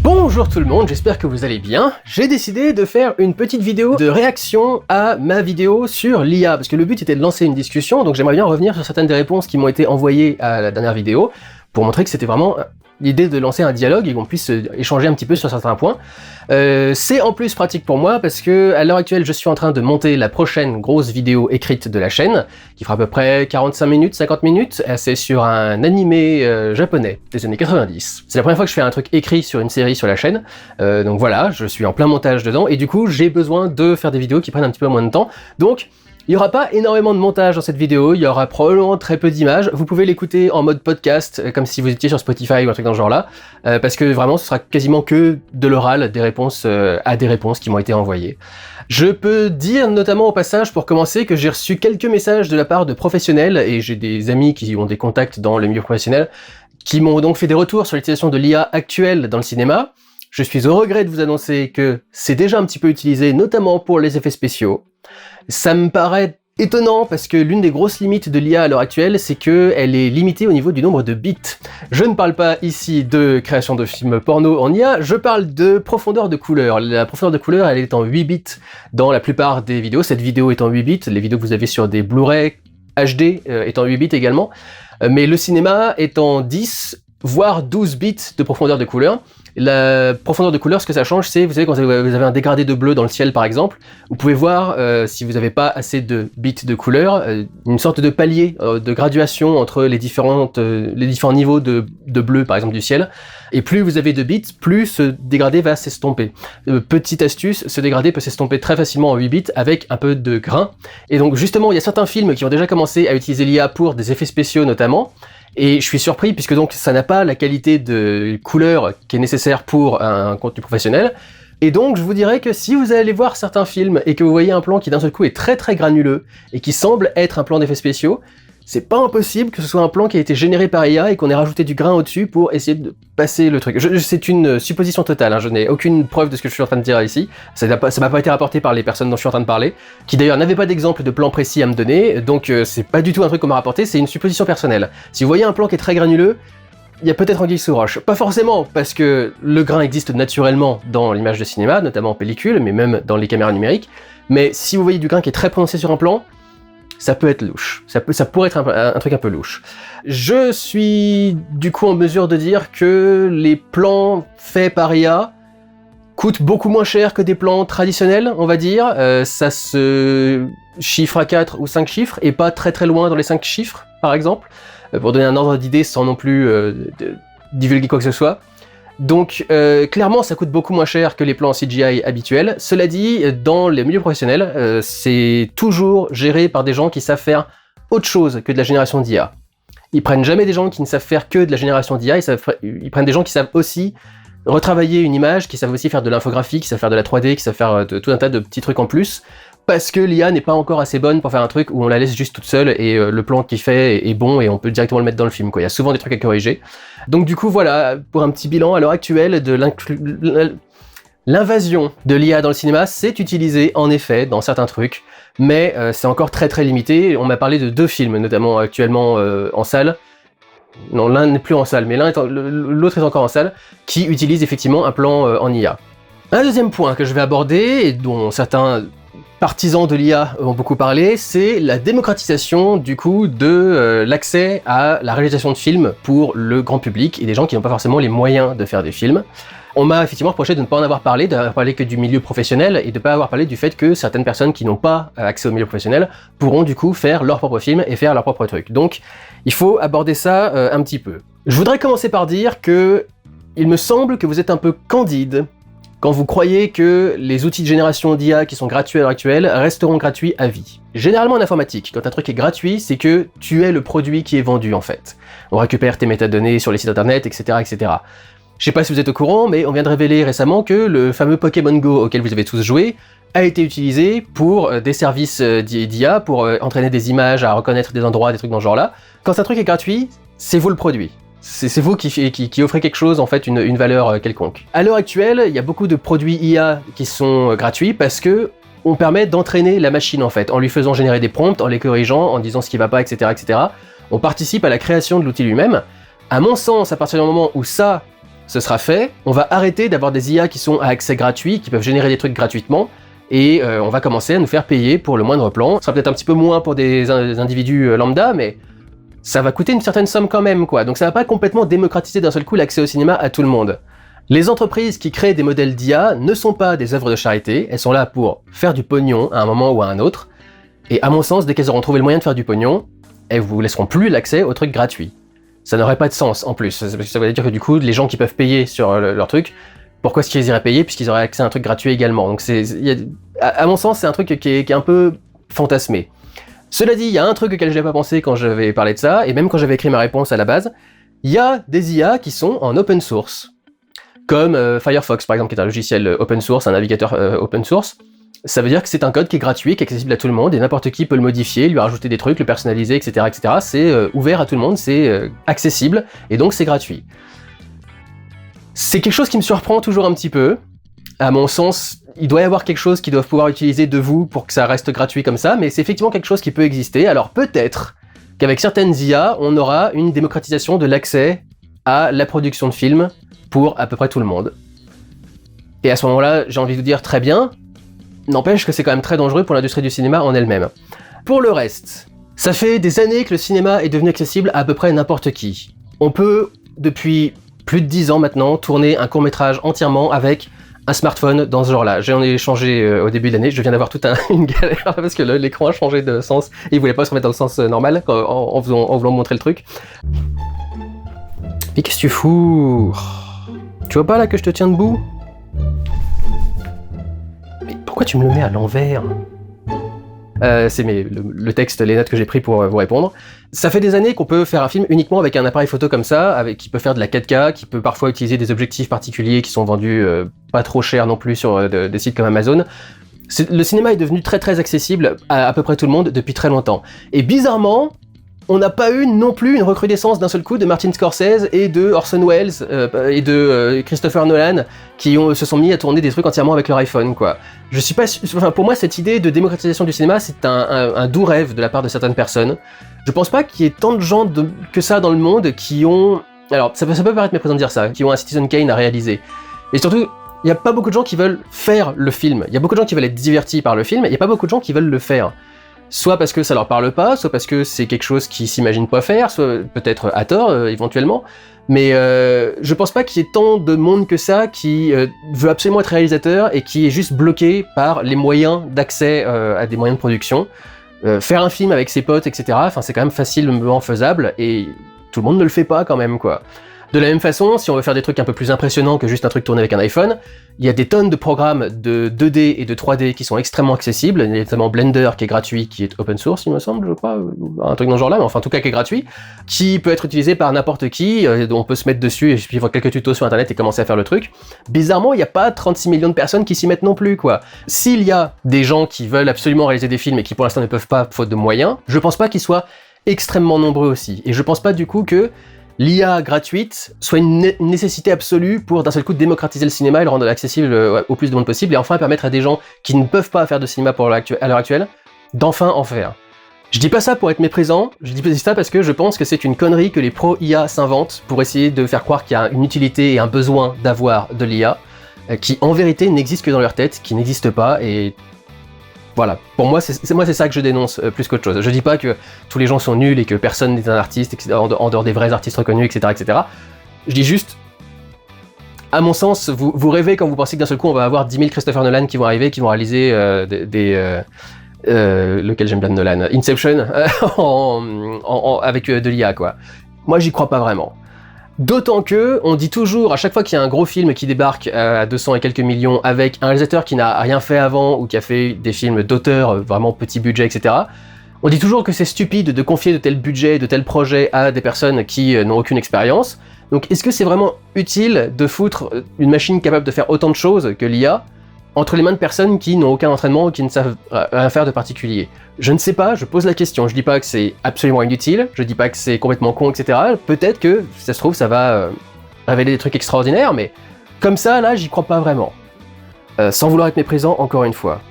Bonjour tout le monde, j'espère que vous allez bien. J'ai décidé de faire une petite vidéo de réaction à ma vidéo sur l'IA, parce que le but était de lancer une discussion, donc j'aimerais bien revenir sur certaines des réponses qui m'ont été envoyées à la dernière vidéo, pour montrer que c'était vraiment l'idée de lancer un dialogue et qu'on puisse échanger un petit peu sur certains points. C'est en plus pratique pour moi parce que à l'heure actuelle je suis en train de monter la prochaine grosse vidéo écrite de la chaîne qui fera à peu près 45 minutes, 50 minutes. C'est sur un animé japonais des années 90. C'est la première fois que je fais un truc écrit sur une série sur la chaîne, donc voilà, je suis en plein montage dedans et du coup j'ai besoin de faire des vidéos qui prennent un petit peu moins de temps. Donc il n'y aura pas énormément de montage dans cette vidéo, il y aura probablement très peu d'images. Vous pouvez l'écouter en mode podcast, comme si vous étiez sur Spotify ou un truc dans ce genre-là, parce que vraiment ce sera quasiment que de l'oral, des réponses à des réponses qui m'ont été envoyées. Je peux dire notamment au passage, pour commencer, que j'ai reçu quelques messages de la part de professionnels, et j'ai des amis qui ont des contacts dans le milieu professionnel, qui m'ont donc fait des retours sur l'utilisation de l'IA actuelle dans le cinéma. Je suis au regret de vous annoncer que c'est déjà un petit peu utilisé, notamment pour les effets spéciaux. Ça me paraît étonnant parce que l'une des grosses limites de l'IA à l'heure actuelle, c'est qu'elle est limitée au niveau du nombre de bits. Je ne parle pas ici de création de films porno en IA, je parle de profondeur de couleur. La profondeur de couleur, elle est en 8 bits dans la plupart des vidéos. Cette vidéo est en 8 bits, les vidéos que vous avez sur des Blu-ray HD est en 8 bits également. Mais le cinéma est en 10, voire 12 bits de profondeur de couleur. La profondeur de couleur, ce que ça change, c'est, vous savez, quand vous avez un dégradé de bleu dans le ciel, par exemple, vous pouvez voir, si vous n'avez pas assez de bits de couleur, une sorte de palier de graduation entre les différents niveaux de bleu, par exemple, du ciel. Et plus vous avez de bits, plus ce dégradé va s'estomper. Petite astuce, ce dégradé peut s'estomper très facilement en 8 bits avec un peu de grain. Et donc, justement, il y a certains films qui ont déjà commencé à utiliser l'IA pour des effets spéciaux, notamment. Et je suis surpris puisque donc ça n'a pas la qualité de couleur qui est nécessaire pour un contenu professionnel. Et donc je vous dirais que si vous allez voir certains films et que vous voyez un plan qui d'un seul coup est très très granuleux et qui semble être un plan d'effets spéciaux, c'est pas impossible que ce soit un plan qui a été généré par IA et qu'on ait rajouté du grain au-dessus pour essayer de passer le truc. C'est une supposition totale, hein, je n'ai aucune preuve de ce que je suis en train de dire ici. Ça m'a pas été rapporté par les personnes dont je suis en train de parler, qui d'ailleurs n'avaient pas d'exemple de plan précis à me donner, donc c'est pas du tout un truc qu'on m'a rapporté, c'est une supposition personnelle. Si vous voyez un plan qui est très granuleux, il y a peut-être anguille sous roche. Pas forcément, parce que le grain existe naturellement dans l'image de cinéma, notamment en pellicule, mais même dans les caméras numériques. Mais si vous voyez du grain qui est très prononcé sur un plan, ça peut être louche. Ça pourrait être un truc un peu louche. Je suis du coup en mesure de dire que les plans faits par IA coûtent beaucoup moins cher que des plans traditionnels, on va dire. Ça se chiffre à 4 ou 5 chiffres, et pas très très loin dans les 5 chiffres, par exemple, pour donner un ordre d'idée sans non plus divulguer quoi que ce soit. Donc clairement ça coûte beaucoup moins cher que les plans CGI habituels. Cela dit, dans les milieux professionnels, c'est toujours géré par des gens qui savent faire autre chose que de la génération d'IA. Ils prennent jamais des gens qui ne savent faire que de la génération d'IA, ils prennent des gens qui savent aussi retravailler une image, qui savent aussi faire de l'infographie, qui savent faire de la 3D, qui savent faire tout un tas de petits trucs en plus, parce que l'IA n'est pas encore assez bonne pour faire un truc où on la laisse juste toute seule et le plan qu'il fait est bon et on peut directement le mettre dans le film, quoi. Il y a souvent des trucs à corriger. Donc du coup voilà, pour un petit bilan à l'heure actuelle de l'invasion de l'IA dans le cinéma, c'est utilisé en effet dans certains trucs, mais c'est encore très très limité. On m'a parlé de 2 films, notamment actuellement en salle. Non, l'un n'est plus en salle, mais l'autre est encore en salle, qui utilisent effectivement un plan en IA. Un deuxième point que je vais aborder, et dont certains partisans de l'IA ont beaucoup parlé, c'est la démocratisation du coup de l'accès à la réalisation de films pour le grand public et des gens qui n'ont pas forcément les moyens de faire des films. On m'a effectivement reproché de ne pas en avoir parlé, d'avoir parlé que du milieu professionnel et de ne pas avoir parlé du fait que certaines personnes qui n'ont pas accès au milieu professionnel pourront du coup faire leur propre film et faire leur propre truc. Donc il faut aborder ça un petit peu. Je voudrais commencer par dire que il me semble que vous êtes un peu candide quand vous croyez que les outils de génération d'IA qui sont gratuits à l'heure actuelle resteront gratuits à vie. Généralement en informatique, quand un truc est gratuit, c'est que tu es le produit qui est vendu en fait. On récupère tes métadonnées sur les sites internet, etc. etc. Je sais pas si vous êtes au courant, mais on vient de révéler récemment que le fameux Pokémon Go auquel vous avez tous joué a été utilisé pour des services d'IA, pour entraîner des images, à reconnaître des endroits, des trucs dans ce genre-là. Quand un truc est gratuit, c'est vous le produit. C'est vous qui offrez quelque chose, en fait, une valeur quelconque. À l'heure actuelle, il y a beaucoup de produits IA qui sont gratuits parce que on permet d'entraîner la machine, en fait, en lui faisant générer des prompts, en les corrigeant, en disant ce qui va pas, etc. On participe à la création de l'outil lui-même. À mon sens, à partir du moment où ça, ce sera fait, on va arrêter d'avoir des IA qui sont à accès gratuit, qui peuvent générer des trucs gratuitement, et on va commencer à nous faire payer pour le moindre plan. Ce sera peut-être un petit peu moins pour des individus lambda, mais ça va coûter une certaine somme quand même, quoi. Donc ça va pas complètement démocratiser d'un seul coup l'accès au cinéma à tout le monde. Les entreprises qui créent des modèles d'IA ne sont pas des œuvres de charité, elles sont là pour faire du pognon à un moment ou à un autre, et à mon sens, dès qu'elles auront trouvé le moyen de faire du pognon, elles vous laisseront plus l'accès aux trucs gratuits. Ça n'aurait pas de sens en plus, parce que ça veut dire que du coup, les gens qui peuvent payer sur leur truc, pourquoi est-ce qu'ils iraient payer puisqu'ils auraient accès à un truc gratuit également? Donc à mon sens, c'est un truc qui est un peu fantasmé. Cela dit, il y a un truc auquel je n'avais pas pensé quand j'avais parlé de ça, et même quand j'avais écrit ma réponse à la base, il y a des IA qui sont en open source, comme Firefox par exemple, qui est un logiciel open source, un navigateur open source. Ça veut dire que c'est un code qui est gratuit, qui est accessible à tout le monde, et n'importe qui peut le modifier, lui rajouter des trucs, le personnaliser, etc. etc. C'est ouvert à tout le monde, c'est accessible, et donc c'est gratuit. C'est quelque chose qui me surprend toujours un petit peu. À mon sens, il doit y avoir quelque chose qu'ils doivent pouvoir utiliser de vous pour que ça reste gratuit comme ça, mais c'est effectivement quelque chose qui peut exister. Alors peut-être qu'avec certaines IA, on aura une démocratisation de l'accès à la production de films pour à peu près tout le monde. Et à ce moment-là, j'ai envie de vous dire très bien, n'empêche que c'est quand même très dangereux pour l'industrie du cinéma en elle-même. Pour le reste, ça fait des années que le cinéma est devenu accessible à peu près n'importe qui. On peut, depuis plus de 10 ans maintenant, tourner un court-métrage entièrement avec un smartphone dans ce genre-là. J'en ai changé au début de l'année, je viens d'avoir toute une galère parce que l'écran a changé de sens et il voulait pas se remettre dans le sens normal en voulant montrer le truc. Mais qu'est-ce que tu fous? Tu vois pas là que je te tiens debout? Mais pourquoi tu me le mets à l'envers? C'est le texte, les notes que j'ai pris pour vous répondre. Ça fait des années qu'on peut faire un film uniquement avec un appareil photo comme ça, qui peut faire de la 4K, qui peut parfois utiliser des objectifs particuliers qui sont vendus pas trop cher non plus sur des sites comme Amazon. Le cinéma est devenu très très accessible à peu près tout le monde depuis très longtemps. Et bizarrement, on n'a pas eu non plus une recrudescence d'un seul coup de Martin Scorsese et de Orson Welles et de Christopher Nolan qui se sont mis à tourner des trucs entièrement avec leur iPhone, quoi. Je suis pas, enfin, pour moi, cette idée de démocratisation du cinéma, c'est un doux rêve de la part de certaines personnes. Je pense pas qu'il y ait tant de gens que ça dans le monde qui ont... Alors, ça peut paraître méprisant de dire ça, qui ont un Citizen Kane à réaliser. Et surtout, il y a pas beaucoup de gens qui veulent faire le film. Il y a beaucoup de gens qui veulent être divertis par le film, et il y a pas beaucoup de gens qui veulent le faire. Soit parce que ça leur parle pas, soit parce que c'est quelque chose qu'ils s'imaginent pas faire, soit peut-être à tort, éventuellement. Mais je pense pas qu'il y ait tant de monde que ça qui veut absolument être réalisateur et qui est juste bloqué par les moyens d'accès à des moyens de production. Faire un film avec ses potes, etc., enfin, c'est quand même facilement faisable, et tout le monde ne le fait pas quand même, quoi. De la même façon, si on veut faire des trucs un peu plus impressionnants que juste un truc tourné avec un iPhone, il y a des tonnes de programmes de 2D et de 3D qui sont extrêmement accessibles, notamment Blender qui est gratuit, qui est open source il me semble, je crois, un truc dans ce genre-là, mais enfin en tout cas qui est gratuit, qui peut être utilisé par n'importe qui, on peut se mettre dessus et suivre quelques tutos sur internet et commencer à faire le truc. Bizarrement, il n'y a pas 36 millions de personnes qui s'y mettent non plus, quoi. S'il y a des gens qui veulent absolument réaliser des films et qui pour l'instant ne peuvent pas, faute de moyens, je pense pas qu'ils soient extrêmement nombreux aussi. Et je pense pas du coup que l'IA gratuite soit une nécessité absolue pour d'un seul coup démocratiser le cinéma et le rendre accessible au plus de monde possible, et enfin permettre à des gens qui ne peuvent pas faire de cinéma à l'heure actuelle, d'enfin en faire. Je dis pas ça pour être méprisant, je dis ça parce que je pense que c'est une connerie que les pro-IA s'inventent pour essayer de faire croire qu'il y a une utilité et un besoin d'avoir de l'IA, qui en vérité n'existe que dans leur tête, qui n'existe pas, et... Voilà, pour moi c'est ça que je dénonce plus qu'autre chose. Je dis pas que tous les gens sont nuls et que personne n'est un artiste, etc., en dehors des vrais artistes reconnus, etc., etc. Je dis juste, à mon sens, vous rêvez quand vous pensez que d'un seul coup on va avoir 10 000 Christopher Nolan qui vont arriver, qui vont réaliser lequel j'aime bien de Nolan, Inception, avec de l'IA, quoi. Moi j'y crois pas vraiment. D'autant que, on dit toujours, à chaque fois qu'il y a un gros film qui débarque à 200 et quelques millions avec un réalisateur qui n'a rien fait avant ou qui a fait des films d'auteur, vraiment petit budget, etc., on dit toujours que c'est stupide de confier de tels budgets, de tels projets à des personnes qui n'ont aucune expérience. Donc est-ce que c'est vraiment utile de foutre une machine capable de faire autant de choses que l'IA entre les mains de personnes qui n'ont aucun entraînement ou qui ne savent rien faire de particulier? Je ne sais pas, je pose la question, je dis pas que c'est absolument inutile, je dis pas que c'est complètement con, etc. Peut-être que, si ça se trouve, ça va révéler des trucs extraordinaires, mais comme ça, là, j'y crois pas vraiment. Sans vouloir être méprisant, encore une fois.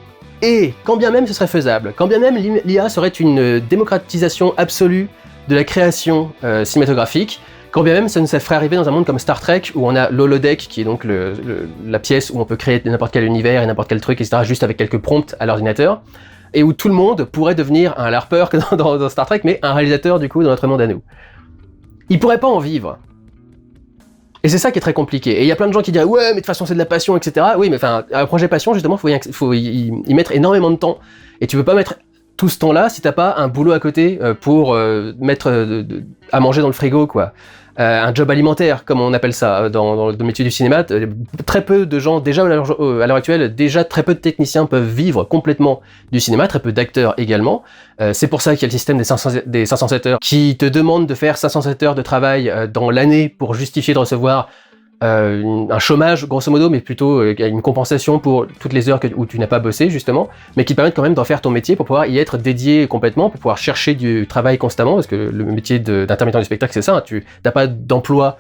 Et, quand bien même ce serait faisable, quand bien même l'IA serait une démocratisation absolue de la création cinématographique, Quand bien même ça nous ferait arriver dans un monde comme Star Trek, où on a l'holodeck, qui est donc la pièce où on peut créer n'importe quel univers et n'importe quel truc, etc., juste avec quelques prompts à l'ordinateur, et où tout le monde pourrait devenir un LARPeur dans Star Trek, mais un réalisateur du coup dans notre monde à nous. Ils pourraient pas en vivre. Et c'est ça qui est très compliqué. Et il y a plein de gens qui diraient « Ouais, mais de toute façon c'est de la passion, etc. » Oui, mais enfin, un projet passion, justement, faut y mettre énormément de temps. Et tu peux pas mettre tout ce temps-là si t'as pas un boulot à côté pour mettre à manger dans le frigo, quoi. Un job alimentaire, comme on appelle ça dans le métier du cinéma. Très peu de gens, déjà à l'heure actuelle, déjà très peu de techniciens peuvent vivre complètement du cinéma, très peu d'acteurs également. C'est pour ça qu'il y a le système des 507 heures qui te demande de faire 507 heures de travail dans l'année pour justifier de recevoir un chômage grosso modo, mais plutôt une compensation pour toutes les heures où tu n'as pas bossé justement, mais qui te permettent quand même d'en faire ton métier pour pouvoir y être dédié complètement, pour pouvoir chercher du travail constamment, parce que le métier d'intermittent du spectacle c'est ça, tu n'as pas d'emploi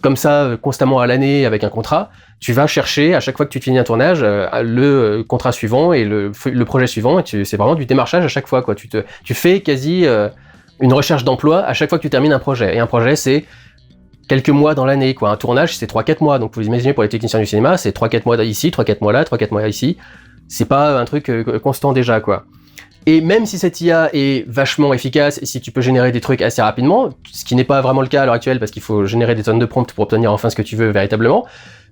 comme ça constamment à l'année avec un contrat, tu vas chercher à chaque fois que tu finis un tournage le contrat suivant et le projet suivant, et c'est vraiment du démarchage à chaque fois, quoi. Tu fais quasi une recherche d'emploi à chaque fois que tu termines un projet, et un projet c'est quelques mois dans l'année, quoi. Un tournage, c'est 3-4 mois. Donc, vous imaginez, pour les techniciens du cinéma, c'est 3-4 mois ici, 3-4 mois là, 3-4 mois ici. C'est pas un truc constant déjà, quoi. Et même si cette IA est vachement efficace, et si tu peux générer des trucs assez rapidement, ce qui n'est pas vraiment le cas à l'heure actuelle, parce qu'il faut générer des tonnes de prompts pour obtenir enfin ce que tu veux véritablement,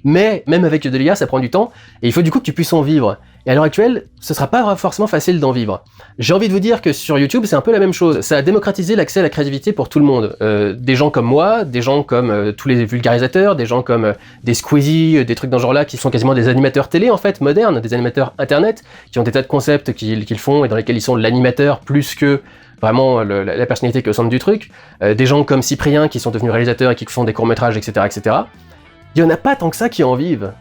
mais même avec de l'IA, ça prend du temps, et il faut du coup que tu puisses en vivre. Et à l'heure actuelle, ce sera pas forcément facile d'en vivre. J'ai envie de vous dire que sur YouTube, c'est un peu la même chose. Ça a démocratisé l'accès à la créativité pour tout le monde. Des gens comme moi, des gens comme tous les vulgarisateurs, des gens comme des Squeezie, des trucs dans ce genre-là, qui sont quasiment des animateurs télé, en fait, modernes, des animateurs internet, qui ont des tas de concepts qu'ils font et dans lesquels ils sont l'animateur plus que vraiment la personnalité qui est au centre du truc. Des gens comme Cyprien, qui sont devenus réalisateurs et qui font des courts-métrages, etc., etc. Il y en a pas tant que ça qui en vivent.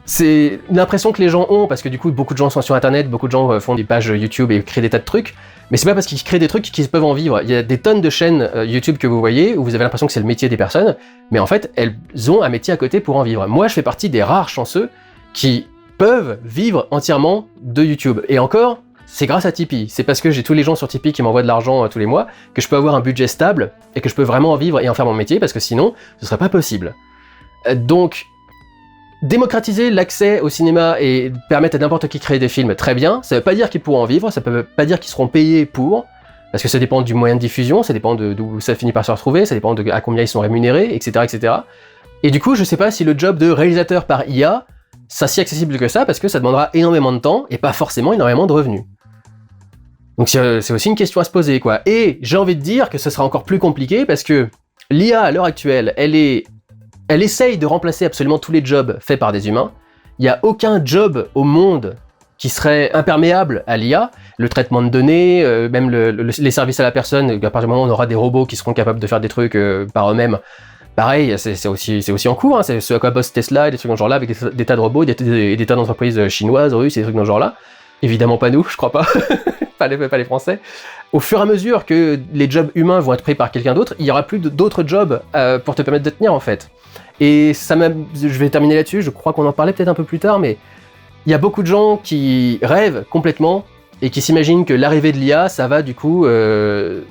C'est l'impression que les gens ont, parce que du coup, beaucoup de gens sont sur Internet, beaucoup de gens font des pages YouTube et créent des tas de trucs, mais c'est pas parce qu'ils créent des trucs qu'ils peuvent en vivre. Il y a des tonnes de chaînes YouTube que vous voyez, où vous avez l'impression que c'est le métier des personnes, mais en fait, elles ont un métier à côté pour en vivre. Moi, je fais partie des rares chanceux qui peuvent vivre entièrement de YouTube. Et encore, c'est grâce à Tipeee. C'est parce que j'ai tous les gens sur Tipeee qui m'envoient de l'argent tous les mois, que je peux avoir un budget stable, et que je peux vraiment en vivre et en faire mon métier, parce que sinon, ce serait pas possible. Donc, démocratiser l'accès au cinéma et permettre à n'importe qui de créer des films, très bien. Ça veut pas dire qu'ils pourront en vivre, ça peut pas dire qu'ils seront payés pour, parce que ça dépend du moyen de diffusion, ça dépend d'où ça finit par se retrouver, ça dépend à combien ils sont rémunérés, etc., etc. Et du coup, je sais pas si le job de réalisateur par IA, c'est si accessible que ça, parce que ça demandera énormément de temps et pas forcément énormément de revenus. Donc c'est aussi une question à se poser, quoi. Et j'ai envie de dire que ce sera encore plus compliqué, parce que l'IA, à l'heure actuelle, elle essaye de remplacer absolument tous les jobs faits par des humains. Il n'y a aucun job au monde qui serait imperméable à l'IA. Le traitement de données, même les services à la personne, à partir du moment où on aura des robots qui seront capables de faire des trucs par eux-mêmes, pareil, c'est aussi en cours, hein, c'est ce à quoi bosse Tesla et des trucs dans ce genre-là, avec des tas de robots, des tas d'entreprises chinoises, russes, et des trucs dans ce genre-là. Évidemment pas nous, je crois pas, pas les Français. Au fur et à mesure que les jobs humains vont être pris par quelqu'un d'autre, il y aura plus d'autres jobs pour te permettre de tenir, en fait. Et je vais terminer là-dessus, je crois qu'on en parlait peut-être un peu plus tard, mais il y a beaucoup de gens qui rêvent complètement et qui s'imaginent que l'arrivée de l'IA, ça va du coup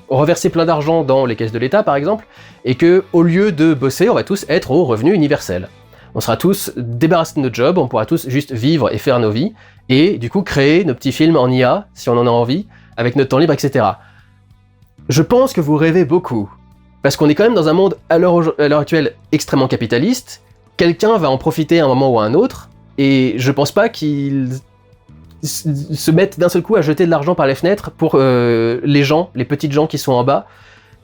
reverser plein d'argent dans les caisses de l'État, par exemple, et que au lieu de bosser, on va tous être au revenu universel. On sera tous débarrassés de notre job, on pourra tous juste vivre et faire nos vies, et du coup créer nos petits films en IA, si on en a envie, avec notre temps libre, etc. Je pense que vous rêvez beaucoup. Parce qu'on est quand même dans un monde, à l'heure actuelle, extrêmement capitaliste. Quelqu'un va en profiter à un moment ou à un autre, et je pense pas qu'ils se mettent d'un seul coup à jeter de l'argent par les fenêtres pour les gens, les petites gens qui sont en bas,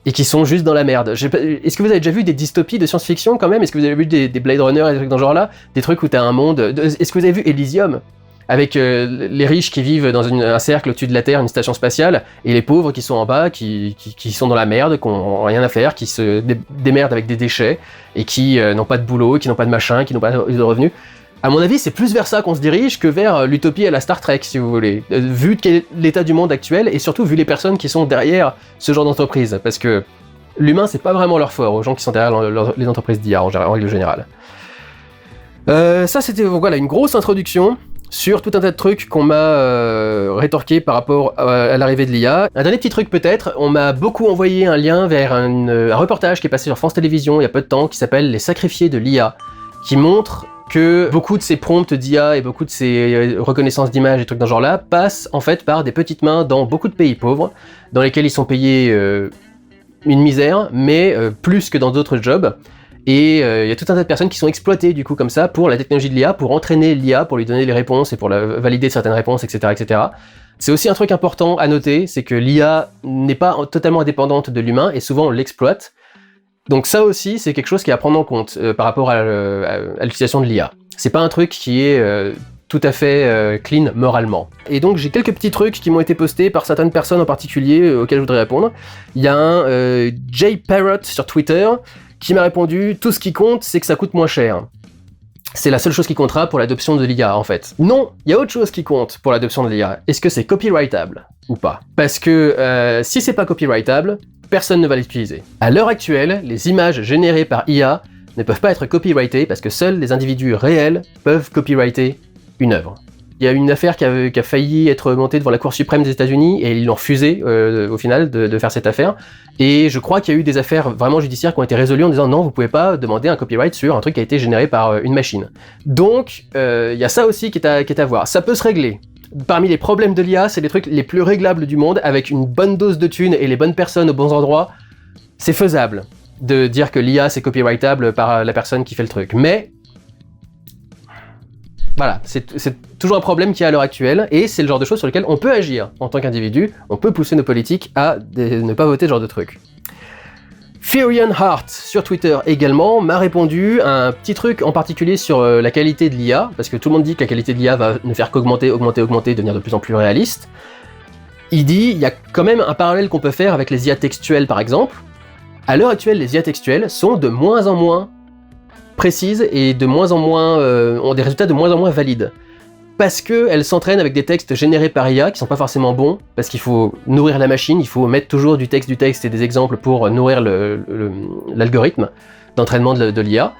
et qui sont juste dans la merde. Est-ce que vous avez déjà vu des dystopies de science-fiction quand même? Est-ce que vous avez vu des Blade Runner et des trucs dans ce genre-là? Des trucs où t'as un monde... Est-ce que vous avez vu Elysium? Avec les riches qui vivent dans un cercle au-dessus de la Terre, une station spatiale, et les pauvres qui sont en bas, qui sont dans la merde, qui n'ont rien à faire, qui se démerdent avec des déchets, et qui n'ont pas de boulot, qui n'ont pas de machin, qui n'ont pas de revenus. À mon avis, c'est plus vers ça qu'on se dirige que vers l'utopie à la Star Trek, si vous voulez. Vu l'état du monde actuel, et surtout vu les personnes qui sont derrière ce genre d'entreprise. Parce que l'humain, c'est pas vraiment leur fort, aux gens qui sont derrière les entreprises d'IA, en règle générale. Ça, c'était voilà, une grosse introduction sur tout un tas de trucs qu'on m'a rétorqué par rapport à l'arrivée de l'IA. Un dernier petit truc peut-être, on m'a beaucoup envoyé un lien vers un reportage qui est passé sur France Télévisions il y a peu de temps, qui s'appelle « Les sacrifiés de l'IA », qui montre que beaucoup de ces prompts d'IA et beaucoup de ces reconnaissances d'images et trucs dans ce genre-là passent en fait par des petites mains dans beaucoup de pays pauvres, dans lesquels ils sont payés une misère, mais plus que dans d'autres jobs. Et il y a tout un tas de personnes qui sont exploitées du coup comme ça pour la technologie de l'IA, pour entraîner l'IA, pour lui donner les réponses et pour valider certaines réponses, etc., etc. C'est aussi un truc important à noter, c'est que l'IA n'est pas totalement indépendante de l'humain et souvent on l'exploite. Donc ça aussi, c'est quelque chose qui est à prendre en compte par rapport à l'utilisation de l'IA. C'est pas un truc qui est tout à fait clean moralement. Et donc j'ai quelques petits trucs qui m'ont été postés par certaines personnes en particulier auxquels je voudrais répondre. Il y a un Jay Parrott sur Twitter qui m'a répondu « Tout ce qui compte, c'est que ça coûte moins cher ». C'est la seule chose qui comptera pour l'adoption de l'IA, en fait. Non, il y a autre chose qui compte pour l'adoption de l'IA. Est-ce que c'est copyrightable ou pas? Parce que si c'est pas copyrightable, personne ne va l'utiliser. À l'heure actuelle, les images générées par IA ne peuvent pas être copyrightées parce que seuls les individus réels peuvent copyrighter une œuvre. Il y a une affaire qui a failli être montée devant la Cour suprême des États-Unis et ils l'ont refusé au final de faire cette affaire. Et je crois qu'il y a eu des affaires vraiment judiciaires qui ont été résolues en disant non, vous pouvez pas demander un copyright sur un truc qui a été généré par une machine. Donc il y a ça aussi qui est à voir. Ça peut se régler. Parmi les problèmes de l'IA, c'est les trucs les plus réglables du monde avec une bonne dose de thunes et les bonnes personnes aux bons endroits. C'est faisable de dire que l'IA c'est copyrightable par la personne qui fait le truc. Mais voilà, c'est toujours un problème qu'il y a à l'heure actuelle, et c'est le genre de choses sur lesquelles on peut agir en tant qu'individu, on peut pousser nos politiques à ne pas voter ce genre de trucs. Furion Heart sur Twitter également m'a répondu un petit truc en particulier sur la qualité de l'IA, parce que tout le monde dit que la qualité de l'IA va ne faire qu'augmenter, augmenter, devenir de plus en plus réaliste. Il dit, il y a quand même un parallèle qu'on peut faire avec les IA textuelles par exemple. À l'heure actuelle, les IA textuelles sont de moins en moins précises et de moins en moins ont des résultats de moins en moins valides. Parce qu'elles s'entraînent avec des textes générés par IA qui sont pas forcément bons, parce qu'il faut nourrir la machine, il faut mettre toujours du texte et des exemples pour nourrir l'algorithme d'entraînement de l'IA.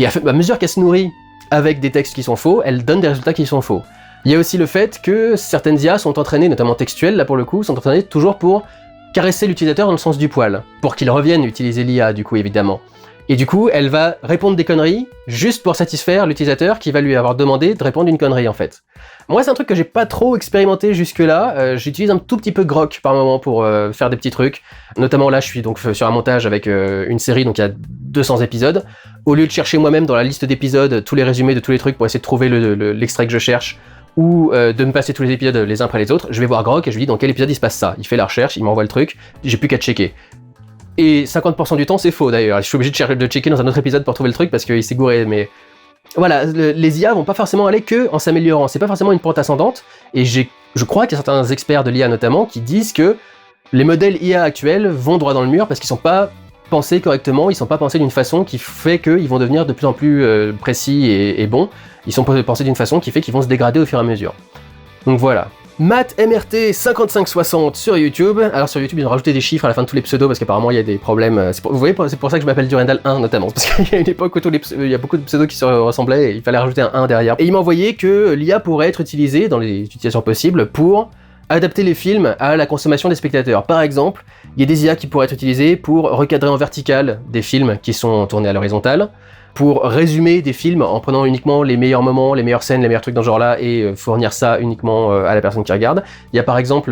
Et à mesure qu'elle se nourrit avec des textes qui sont faux, elle donne des résultats qui sont faux. Il y a aussi le fait que certaines IA sont entraînées, notamment textuelles là pour le coup, sont entraînées toujours pour caresser l'utilisateur dans le sens du poil, pour qu'il revienne utiliser l'IA du coup évidemment. Et du coup, elle va répondre des conneries juste pour satisfaire l'utilisateur qui va lui avoir demandé de répondre une connerie en fait. Moi, c'est un truc que j'ai pas trop expérimenté jusque-là. J'utilise un tout petit peu Grok par moment pour faire des petits trucs. Notamment là, je suis donc sur un montage avec une série, donc il y a 200 épisodes. Au lieu de chercher moi-même dans la liste d'épisodes tous les résumés de tous les trucs pour essayer de trouver l'extrait que je cherche, ou de me passer tous les épisodes les uns après les autres, je vais voir Grok et je lui dis dans quel épisode il se passe ça. Il fait la recherche, il m'envoie le truc, j'ai plus qu'à checker. Et 50% du temps, c'est faux d'ailleurs. Je suis obligé de checker dans un autre épisode pour trouver le truc parce qu'il s'est gouré. Mais voilà, les IA vont pas forcément aller que en s'améliorant. C'est pas forcément une pente ascendante. Et je crois qu'il y a certains experts de l'IA notamment qui disent que les modèles IA actuels vont droit dans le mur parce qu'ils sont pas pensés correctement. Ils sont pas pensés d'une façon qui fait qu'ils vont devenir de plus en plus précis et bons. Ils sont pensés d'une façon qui fait qu'ils vont se dégrader au fur et à mesure. Donc voilà. Matt MRT 5560 sur YouTube. Alors sur YouTube, ils ont rajouté des chiffres à la fin de tous les pseudos parce qu'apparemment il y a des problèmes. Vous voyez, c'est pour ça que je m'appelle Durandal 1 notamment. Parce qu'il y a une époque où il y a beaucoup de pseudos qui se ressemblaient et il fallait rajouter un 1 derrière. Et il m'a envoyé que l'IA pourrait être utilisée dans les utilisations possibles pour adapter les films à la consommation des spectateurs. Par exemple, il y a des IA qui pourraient être utilisées pour recadrer en vertical des films qui sont tournés à l'horizontale, pour résumer des films en prenant uniquement les meilleurs moments, les meilleures scènes, les meilleurs trucs dans ce genre-là et fournir ça uniquement à la personne qui regarde. Il y a par exemple,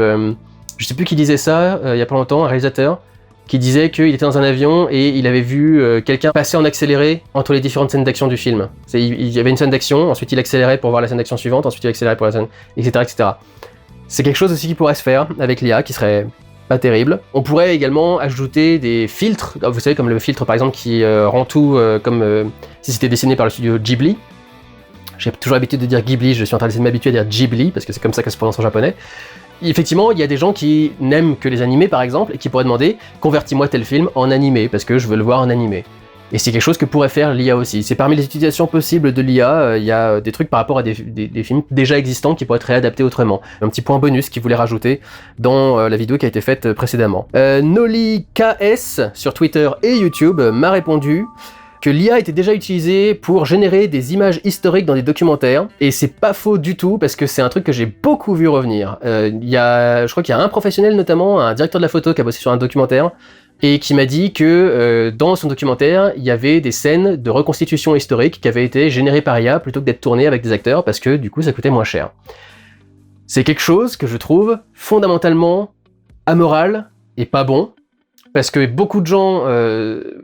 je sais plus qui disait ça, il y a pas longtemps, un réalisateur qui disait qu'il était dans un avion et il avait vu quelqu'un passer en accéléré entre les différentes scènes d'action du film. Il y avait une scène d'action, ensuite il accélérait pour voir la scène d'action suivante, ensuite il accélérait pour la scène, etc., etc. C'est quelque chose aussi qui pourrait se faire avec l'IA, qui serait pas terrible. On pourrait également ajouter des filtres, vous savez comme le filtre par exemple qui rend tout comme si c'était dessiné par le studio Ghibli. J'ai toujours l'habitude de dire Ghibli, je suis en train d'essayer de m'habituer à dire Ghibli parce que c'est comme ça que ça se prononce en japonais. Effectivement, il y a des gens qui n'aiment que les animés par exemple et qui pourraient demander convertis-moi tel film en animé parce que je veux le voir en animé. Et c'est quelque chose que pourrait faire l'IA aussi. C'est parmi les utilisations possibles de l'IA, il y a des trucs par rapport à des films déjà existants qui pourraient être réadaptés autrement. Un petit point bonus qu'il voulait rajouter dans la vidéo qui a été faite précédemment. Noli KS sur Twitter et YouTube m'a répondu que l'IA était déjà utilisée pour générer des images historiques dans des documentaires, et c'est pas faux du tout, parce que c'est un truc que j'ai beaucoup vu revenir. Je crois qu'il y a un professionnel notamment, un directeur de la photo qui a bossé sur un documentaire, et qui m'a dit que dans son documentaire, il y avait des scènes de reconstitution historique qui avaient été générées par IA plutôt que d'être tournées avec des acteurs, parce que du coup ça coûtait moins cher. C'est quelque chose que je trouve fondamentalement amoral et pas bon, parce que beaucoup de gens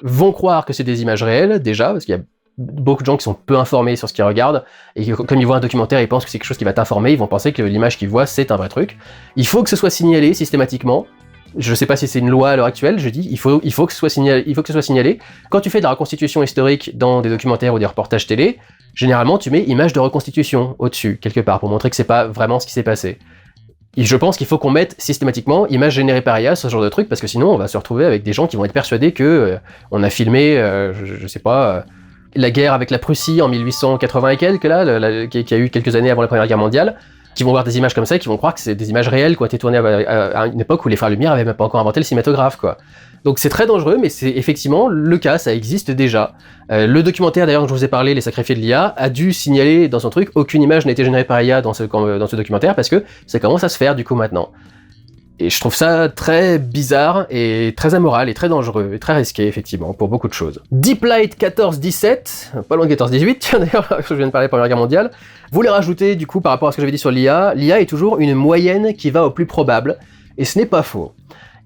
vont croire que c'est des images réelles, déjà, parce qu'il y a beaucoup de gens qui sont peu informés sur ce qu'ils regardent, et comme ils voient un documentaire, ils pensent que c'est quelque chose qui va t'informer, ils vont penser que l'image qu'ils voient, c'est un vrai truc. Il faut que ce soit signalé systématiquement. Je sais pas si c'est une loi à l'heure actuelle, je dis, il faut que ce soit signalé. Quand tu fais de la reconstitution historique dans des documentaires ou des reportages télé, généralement tu mets image de reconstitution au-dessus, quelque part, pour montrer que c'est pas vraiment ce qui s'est passé. Et je pense qu'il faut qu'on mette systématiquement image générée par IA, ce genre de truc, parce que sinon on va se retrouver avec des gens qui vont être persuadés que on a filmé, je sais pas, la guerre avec la Prussie en 1880 et quelques, là, qui a eu quelques années avant la Première Guerre mondiale, qui vont voir des images comme ça et qui vont croire que c'est des images réelles qui ont été tournées à une époque où les frères Lumière avaient même pas encore inventé le cinématographe, quoi. Donc c'est très dangereux, mais c'est effectivement le cas, ça existe déjà. Le documentaire d'ailleurs dont je vous ai parlé, Les Sacrifiés de l'IA, a dû signaler dans son truc aucune image n'a été générée par IA dans ce documentaire, parce que ça commence à se faire du coup maintenant. Et je trouve ça très bizarre et très amoral et très dangereux et très risqué effectivement pour beaucoup de choses. Deeplight 1417, pas loin de 1418 d'ailleurs, je viens de parler de la Première Guerre mondiale, voulait rajouter du coup par rapport à ce que j'avais dit sur l'IA est toujours une moyenne qui va au plus probable, et ce n'est pas faux.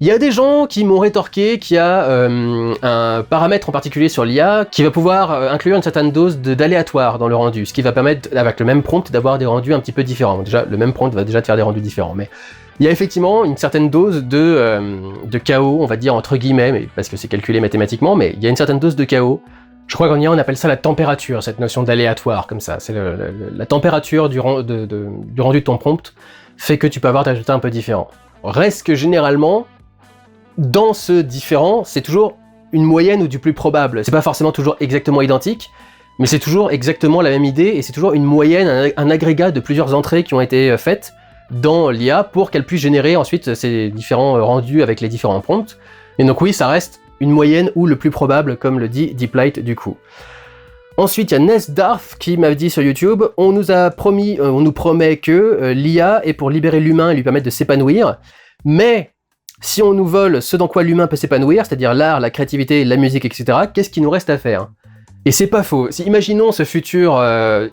Il y a des gens qui m'ont rétorqué qu'il y a un paramètre en particulier sur l'IA qui va pouvoir inclure une certaine dose d'aléatoire dans le rendu, ce qui va permettre, avec le même prompt, d'avoir des rendus un petit peu différents. Déjà, le même prompt va déjà te faire des rendus différents, mais il y a effectivement une certaine dose de chaos, on va dire entre guillemets, mais parce que c'est calculé mathématiquement, mais il y a une certaine dose de chaos. Je crois qu'en IA, on appelle ça la température, cette notion d'aléatoire, comme ça. C'est la température du rendu de ton prompt fait que tu peux avoir des résultats un peu différents. Reste que généralement, dans ce différent, c'est toujours une moyenne ou du plus probable. C'est pas forcément toujours exactement identique, mais c'est toujours exactement la même idée, et c'est toujours une moyenne, un agrégat de plusieurs entrées qui ont été faites dans l'IA pour qu'elle puisse générer ensuite ces différents rendus avec les différents prompts. Et donc oui, ça reste une moyenne ou le plus probable, comme le dit Deeplight du coup. Ensuite, il y a Nesdarf qui m'a dit sur YouTube, on nous promet que l'IA est pour libérer l'humain et lui permettre de s'épanouir, mais si on nous vole ce dans quoi l'humain peut s'épanouir, c'est-à-dire l'art, la créativité, la musique, etc., qu'est-ce qu'il nous reste à faire ? Et c'est pas faux. Imaginons ce futur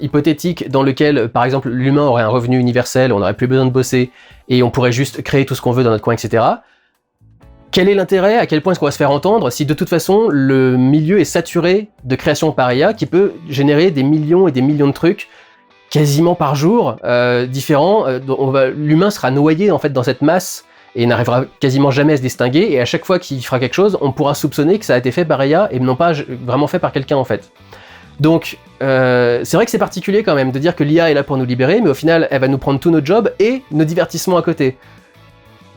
hypothétique dans lequel, par exemple, l'humain aurait un revenu universel, on n'aurait plus besoin de bosser, et on pourrait juste créer tout ce qu'on veut dans notre coin, etc. Quel est l'intérêt ? À quel point est-ce qu'on va se faire entendre si de toute façon le milieu est saturé de création par IA qui peut générer des millions et des millions de trucs quasiment par jour différents. L'humain sera noyé en fait dans cette masse et n'arrivera quasiment jamais à se distinguer, et à chaque fois qu'il fera quelque chose, on pourra soupçonner que ça a été fait par IA et non pas vraiment fait par quelqu'un en fait. Donc c'est vrai que c'est particulier quand même de dire que l'IA est là pour nous libérer, mais au final elle va nous prendre tous nos jobs et nos divertissements à côté.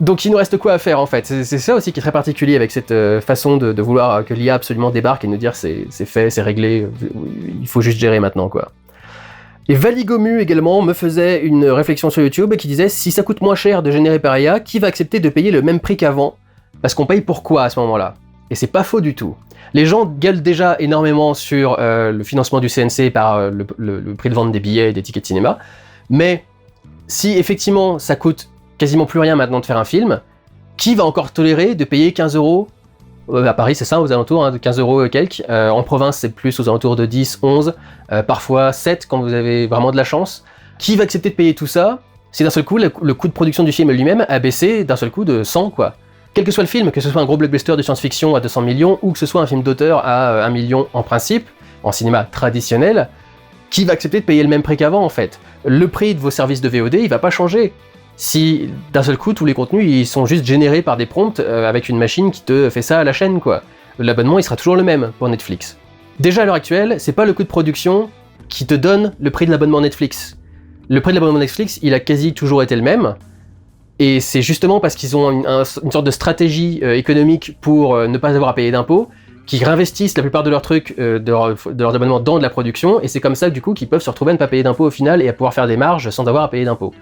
Donc il nous reste quoi à faire en fait ? C'est ça aussi qui est très particulier avec cette façon de vouloir que l'IA absolument débarque et nous dire c'est fait, c'est réglé, il faut juste gérer maintenant quoi. Et Valigomu également me faisait une réflexion sur YouTube qui disait si ça coûte moins cher de générer par IA, qui va accepter de payer le même prix qu'avant ? Parce qu'on paye pour quoi à ce moment-là ? Et c'est pas faux du tout. Les gens gueulent déjà énormément sur le financement du CNC par le prix de vente des billets et des tickets de cinéma, mais si effectivement ça coûte quasiment plus rien maintenant de faire un film, qui va encore tolérer de payer 15 €? À Paris, c'est ça, aux alentours de 15 € et quelques. En province, c'est plus aux alentours de 10, 11, parfois 7 quand vous avez vraiment de la chance. Qui va accepter de payer tout ça si d'un seul coup, le coût de production du film lui-même a baissé d'un seul coup de 100, quoi. Quel que soit le film, que ce soit un gros blockbuster de science-fiction à 200 millions, ou que ce soit un film d'auteur à 1 million en principe, en cinéma traditionnel, qui va accepter de payer le même prix qu'avant, en fait ? Le prix de vos services de VOD, il va pas changer. Si d'un seul coup tous les contenus ils sont juste générés par des prompts avec une machine qui te fait ça à la chaîne quoi. L'abonnement il sera toujours le même pour Netflix. Déjà à l'heure actuelle, c'est pas le coût de production qui te donne le prix de l'abonnement Netflix. Le prix de l'abonnement Netflix il a quasi toujours été le même, et c'est justement parce qu'ils ont une sorte de stratégie économique pour ne pas avoir à payer d'impôts, qui réinvestissent la plupart de leurs trucs, de leurs abonnements dans de la production, et c'est comme ça du coup qu'ils peuvent se retrouver à ne pas payer d'impôts au final et à pouvoir faire des marges sans avoir à payer d'impôts.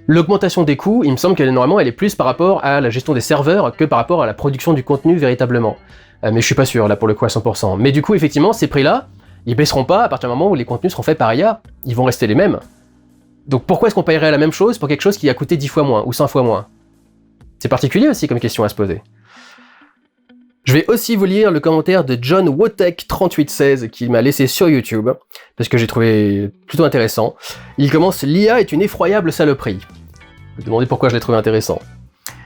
L'augmentation des coûts, il me semble qu'elle est plus par rapport à la gestion des serveurs que par rapport à la production du contenu véritablement. mais je suis pas sûr là pour le coup à 100%. Mais du coup effectivement ces prix-là, ils baisseront pas à partir du moment où les contenus seront faits par IA, ils vont rester les mêmes. Donc pourquoi est-ce qu'on paierait la même chose pour quelque chose qui a coûté 10 fois moins ou 100 fois moins? C'est particulier aussi comme question à se poser. Je vais aussi vous lire le commentaire de John Wotek3816 qu'il m'a laissé sur YouTube, parce que j'ai trouvé plutôt intéressant. Il commence « L'IA est une effroyable saloperie ». Vous me demandez pourquoi je l'ai trouvé intéressant.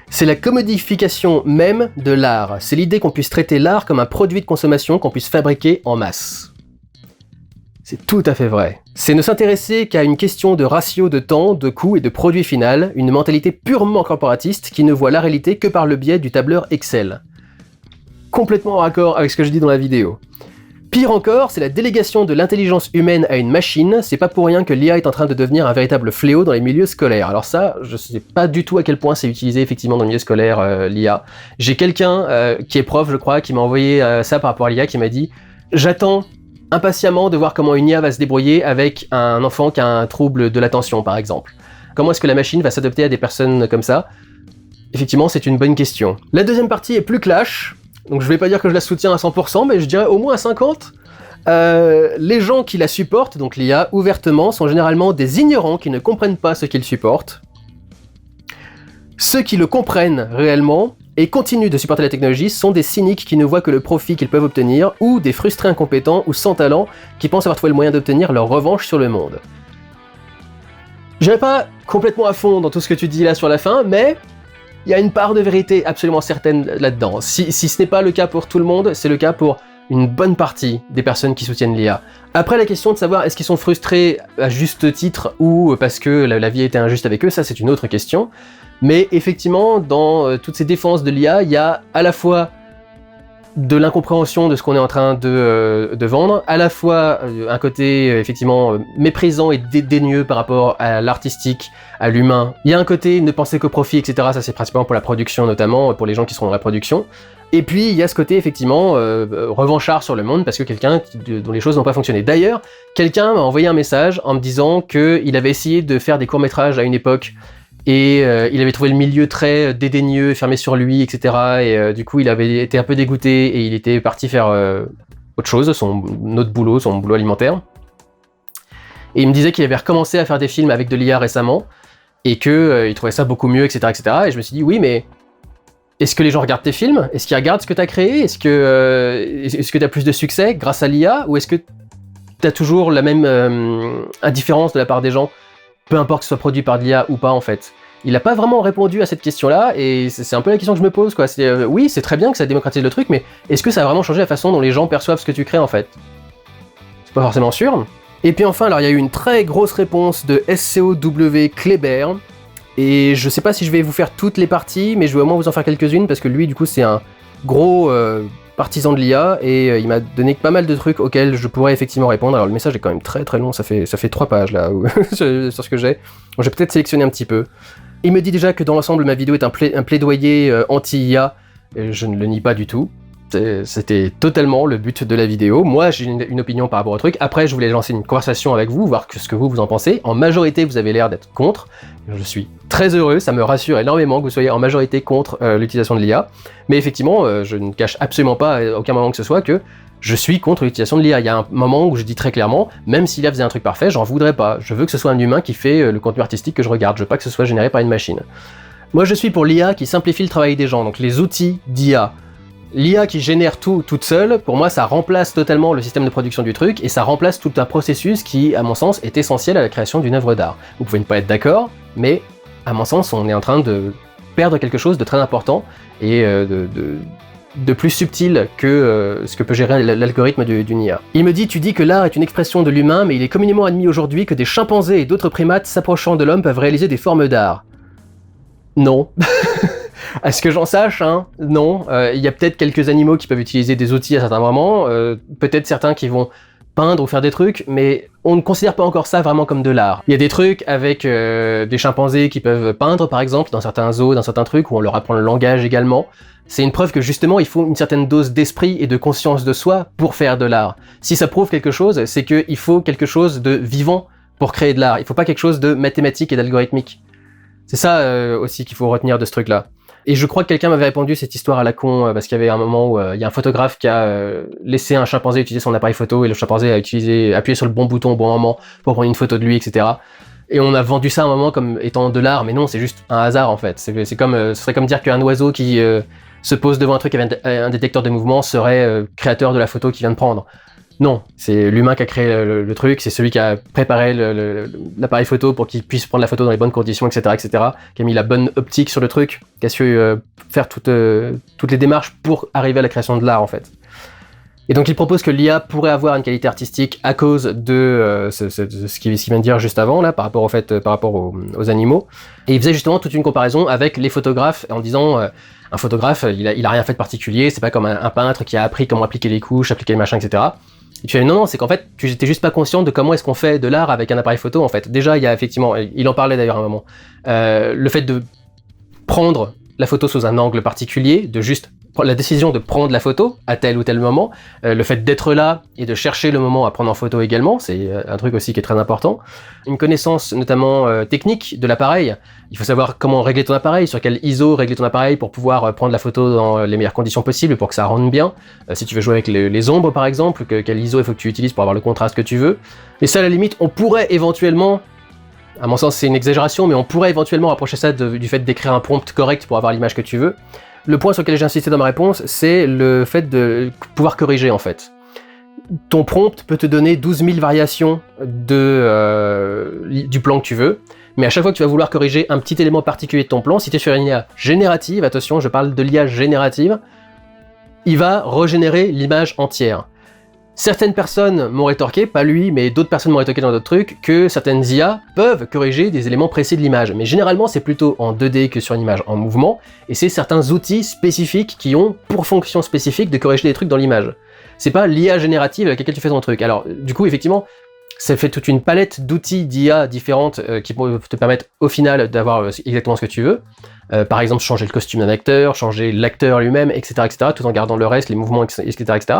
C'est la commodification même de l'art. C'est l'idée qu'on puisse traiter l'art comme un produit de consommation qu'on puisse fabriquer en masse. C'est tout à fait vrai. C'est ne s'intéresser qu'à une question de ratio de temps, de coût et de produit final, une mentalité purement corporatiste qui ne voit la réalité que par le biais du tableur Excel. Complètement en accord avec ce que je dis dans la vidéo. Pire encore, c'est la délégation de l'intelligence humaine à une machine. C'est pas pour rien que l'IA est en train de devenir un véritable fléau dans les milieux scolaires. Alors ça, je sais pas du tout à quel point c'est utilisé effectivement dans le milieu scolaire, l'IA. J'ai quelqu'un qui est prof, je crois, qui m'a envoyé ça par rapport à l'IA, qui m'a dit « J'attends impatiemment de voir comment une IA va se débrouiller avec un enfant qui a un trouble de l'attention, par exemple. Comment est-ce que la machine va s'adapter à des personnes comme ça ?» Effectivement, c'est une bonne question. La deuxième partie est plus clash. Donc je vais pas dire que je la soutiens à 100%, mais je dirais au moins à 50%. Les gens qui la supportent, donc l'IA, ouvertement, sont généralement des ignorants qui ne comprennent pas ce qu'ils supportent. Ceux qui le comprennent réellement et continuent de supporter la technologie sont des cyniques qui ne voient que le profit qu'ils peuvent obtenir, ou des frustrés incompétents ou sans talent qui pensent avoir trouvé le moyen d'obtenir leur revanche sur le monde. J'irai pas complètement à fond dans tout ce que tu dis là sur la fin, mais il y a une part de vérité absolument certaine là-dedans. Si ce n'est pas le cas pour tout le monde, c'est le cas pour une bonne partie des personnes qui soutiennent l'IA. Après, la question de savoir est-ce qu'ils sont frustrés à juste titre ou parce que la vie a été injuste avec eux, ça c'est une autre question. Mais effectivement, dans toutes ces défenses de l'IA, il y a à la fois de l'incompréhension de ce qu'on est en train de vendre, à la fois un côté effectivement méprisant et dédaigneux par rapport à l'artistique, à l'humain. Il y a un côté ne penser qu'au profit, etc. Ça c'est principalement pour la production notamment, pour les gens qui seront dans la production. Et puis il y a ce côté effectivement revanchard sur le monde parce que quelqu'un dont les choses n'ont pas fonctionné. D'ailleurs, quelqu'un m'a envoyé un message en me disant qu'il avait essayé de faire des courts-métrages à une époque et il avait trouvé le milieu très dédaigneux, fermé sur lui, etc. Et du coup, il avait été un peu dégoûté et il était parti faire autre chose, son autre boulot, son boulot alimentaire. Et il me disait qu'il avait recommencé à faire des films avec de l'IA récemment et qu'il trouvait ça beaucoup mieux, etc., etc. Et je me suis dit, oui, mais est-ce que les gens regardent tes films? Est-ce qu'ils regardent ce que tu as créé? Est-ce que tu as plus de succès grâce à l'IA? Ou est-ce que tu as toujours la même indifférence de la part des gens? Peu importe que ce soit produit par de l'IA ou pas en fait. Il n'a pas vraiment répondu à cette question-là, et c'est un peu la question que je me pose, quoi. Oui, c'est très bien que ça démocratise le truc, mais est-ce que ça a vraiment changé la façon dont les gens perçoivent ce que tu crées en fait? C'est pas forcément sûr. Et puis enfin, alors il y a eu une très grosse réponse de SCOW Kléber, et je sais pas si je vais vous faire toutes les parties, mais je vais au moins vous en faire quelques-unes, parce que lui, du coup, c'est un gros partisan de l'IA, et il m'a donné pas mal de trucs auxquels je pourrais effectivement répondre. Alors le message est quand même très très long, ça fait 3 pages là, sur ce que j'ai. Bon, je vais peut-être sélectionner un petit peu. Il me dit déjà que dans l'ensemble, ma vidéo est un plaidoyer anti-IA, et je ne le nie pas du tout. C'était totalement le but de la vidéo. Moi, j'ai une opinion par rapport au truc. Après, je voulais lancer une conversation avec vous, voir ce que vous en pensez. En majorité, vous avez l'air d'être contre. Je suis très heureux, ça me rassure énormément que vous soyez en majorité contre l'utilisation de l'IA. Mais effectivement, je ne cache absolument pas à aucun moment que ce soit que je suis contre l'utilisation de l'IA. Il y a un moment où je dis très clairement, même si l'IA faisait un truc parfait, j'en voudrais pas. Je veux que ce soit un humain qui fait le contenu artistique que je regarde. Je veux pas que ce soit généré par une machine. Moi, je suis pour l'IA qui simplifie le travail des gens, donc les outils d'IA. L'IA qui génère tout toute seule, pour moi ça remplace totalement le système de production du truc et ça remplace tout un processus qui, à mon sens, est essentiel à la création d'une œuvre d'art. Vous pouvez ne pas être d'accord, mais à mon sens on est en train de perdre quelque chose de très important et de plus subtil que ce que peut gérer l'algorithme d'une IA. Il me dit, tu dis que l'art est une expression de l'humain, mais il est communément admis aujourd'hui que des chimpanzés et d'autres primates s'approchant de l'homme peuvent réaliser des formes d'art. Non. À ce que j'en sache, hein, non. Il y a peut-être quelques animaux qui peuvent utiliser des outils à certains moments, peut-être certains qui vont peindre ou faire des trucs, mais on ne considère pas encore ça vraiment comme de l'art. Il y a des trucs avec des chimpanzés qui peuvent peindre, par exemple, dans certains zoos, dans certains trucs, où on leur apprend le langage également. C'est une preuve que justement, il faut une certaine dose d'esprit et de conscience de soi pour faire de l'art. Si ça prouve quelque chose, c'est qu'il faut quelque chose de vivant pour créer de l'art. Il faut pas quelque chose de mathématique et d'algorithmique. C'est ça aussi qu'il faut retenir de ce truc-là. Et je crois que quelqu'un m'avait répondu cette histoire à la con, parce qu'il y avait un moment où il y a un photographe qui a laissé un chimpanzé utiliser son appareil photo, et le chimpanzé a appuyé sur le bon bouton au bon moment pour prendre une photo de lui, etc. Et on a vendu ça à un moment comme étant de l'art, mais non, c'est juste un hasard en fait. Ce serait comme dire qu'un oiseau qui se pose devant un truc avec un détecteur de mouvement serait créateur de la photo qu'il vient de prendre. Non, c'est l'humain qui a créé le truc, c'est celui qui a préparé l'appareil photo pour qu'il puisse prendre la photo dans les bonnes conditions, etc., etc., qui a mis la bonne optique sur le truc, qui a su faire toutes les démarches pour arriver à la création de l'art, en fait. Et donc il propose que l'IA pourrait avoir une qualité artistique à cause de ce qu'il vient de dire juste avant, là, par rapport aux animaux. Et il faisait justement toute une comparaison avec les photographes, en disant... un photographe, il a rien fait de particulier, c'est pas comme un peintre qui a appris comment appliquer les couches, appliquer les machins, etc. Et tu fais non, c'est qu'en fait, tu n'étais juste pas conscient de comment est-ce qu'on fait de l'art avec un appareil photo, en fait. Déjà, il y a effectivement, il en parlait d'ailleurs à un moment, le fait de prendre la photo sous un angle particulier, de juste la décision de prendre la photo à tel ou tel moment, le fait d'être là et de chercher le moment à prendre en photo également, c'est un truc aussi qui est très important. Une connaissance notamment technique de l'appareil, il faut savoir comment régler ton appareil, sur quel ISO régler ton appareil pour pouvoir prendre la photo dans les meilleures conditions possibles pour que ça rende bien. Si tu veux jouer avec les ombres par exemple, quel ISO il faut que tu utilises pour avoir le contraste que tu veux. Et ça à la limite, on pourrait éventuellement, à mon sens c'est une exagération, mais on pourrait éventuellement rapprocher ça du fait d'écrire un prompt correct pour avoir l'image que tu veux. Le point sur lequel j'ai insisté dans ma réponse, c'est le fait de pouvoir corriger en fait. Ton prompt peut te donner 12 000 variations du plan que tu veux, mais à chaque fois que tu vas vouloir corriger un petit élément particulier de ton plan, si tu es sur une IA générative, attention, je parle de l'IA générative, il va régénérer l'image entière. Certaines personnes m'ont rétorqué, pas lui, mais d'autres personnes m'ont rétorqué dans d'autres trucs, que certaines IA peuvent corriger des éléments précis de l'image. Mais généralement, c'est plutôt en 2D que sur une image en mouvement, et c'est certains outils spécifiques qui ont pour fonction spécifique de corriger des trucs dans l'image. C'est pas l'IA générative avec laquelle tu fais ton truc. Alors, du coup, effectivement, ça fait toute une palette d'outils d'IA différentes qui peuvent te permettre au final d'avoir exactement ce que tu veux. Par exemple, changer le costume d'un acteur, changer l'acteur lui-même, etc., etc., tout en gardant le reste, les mouvements, etc., etc.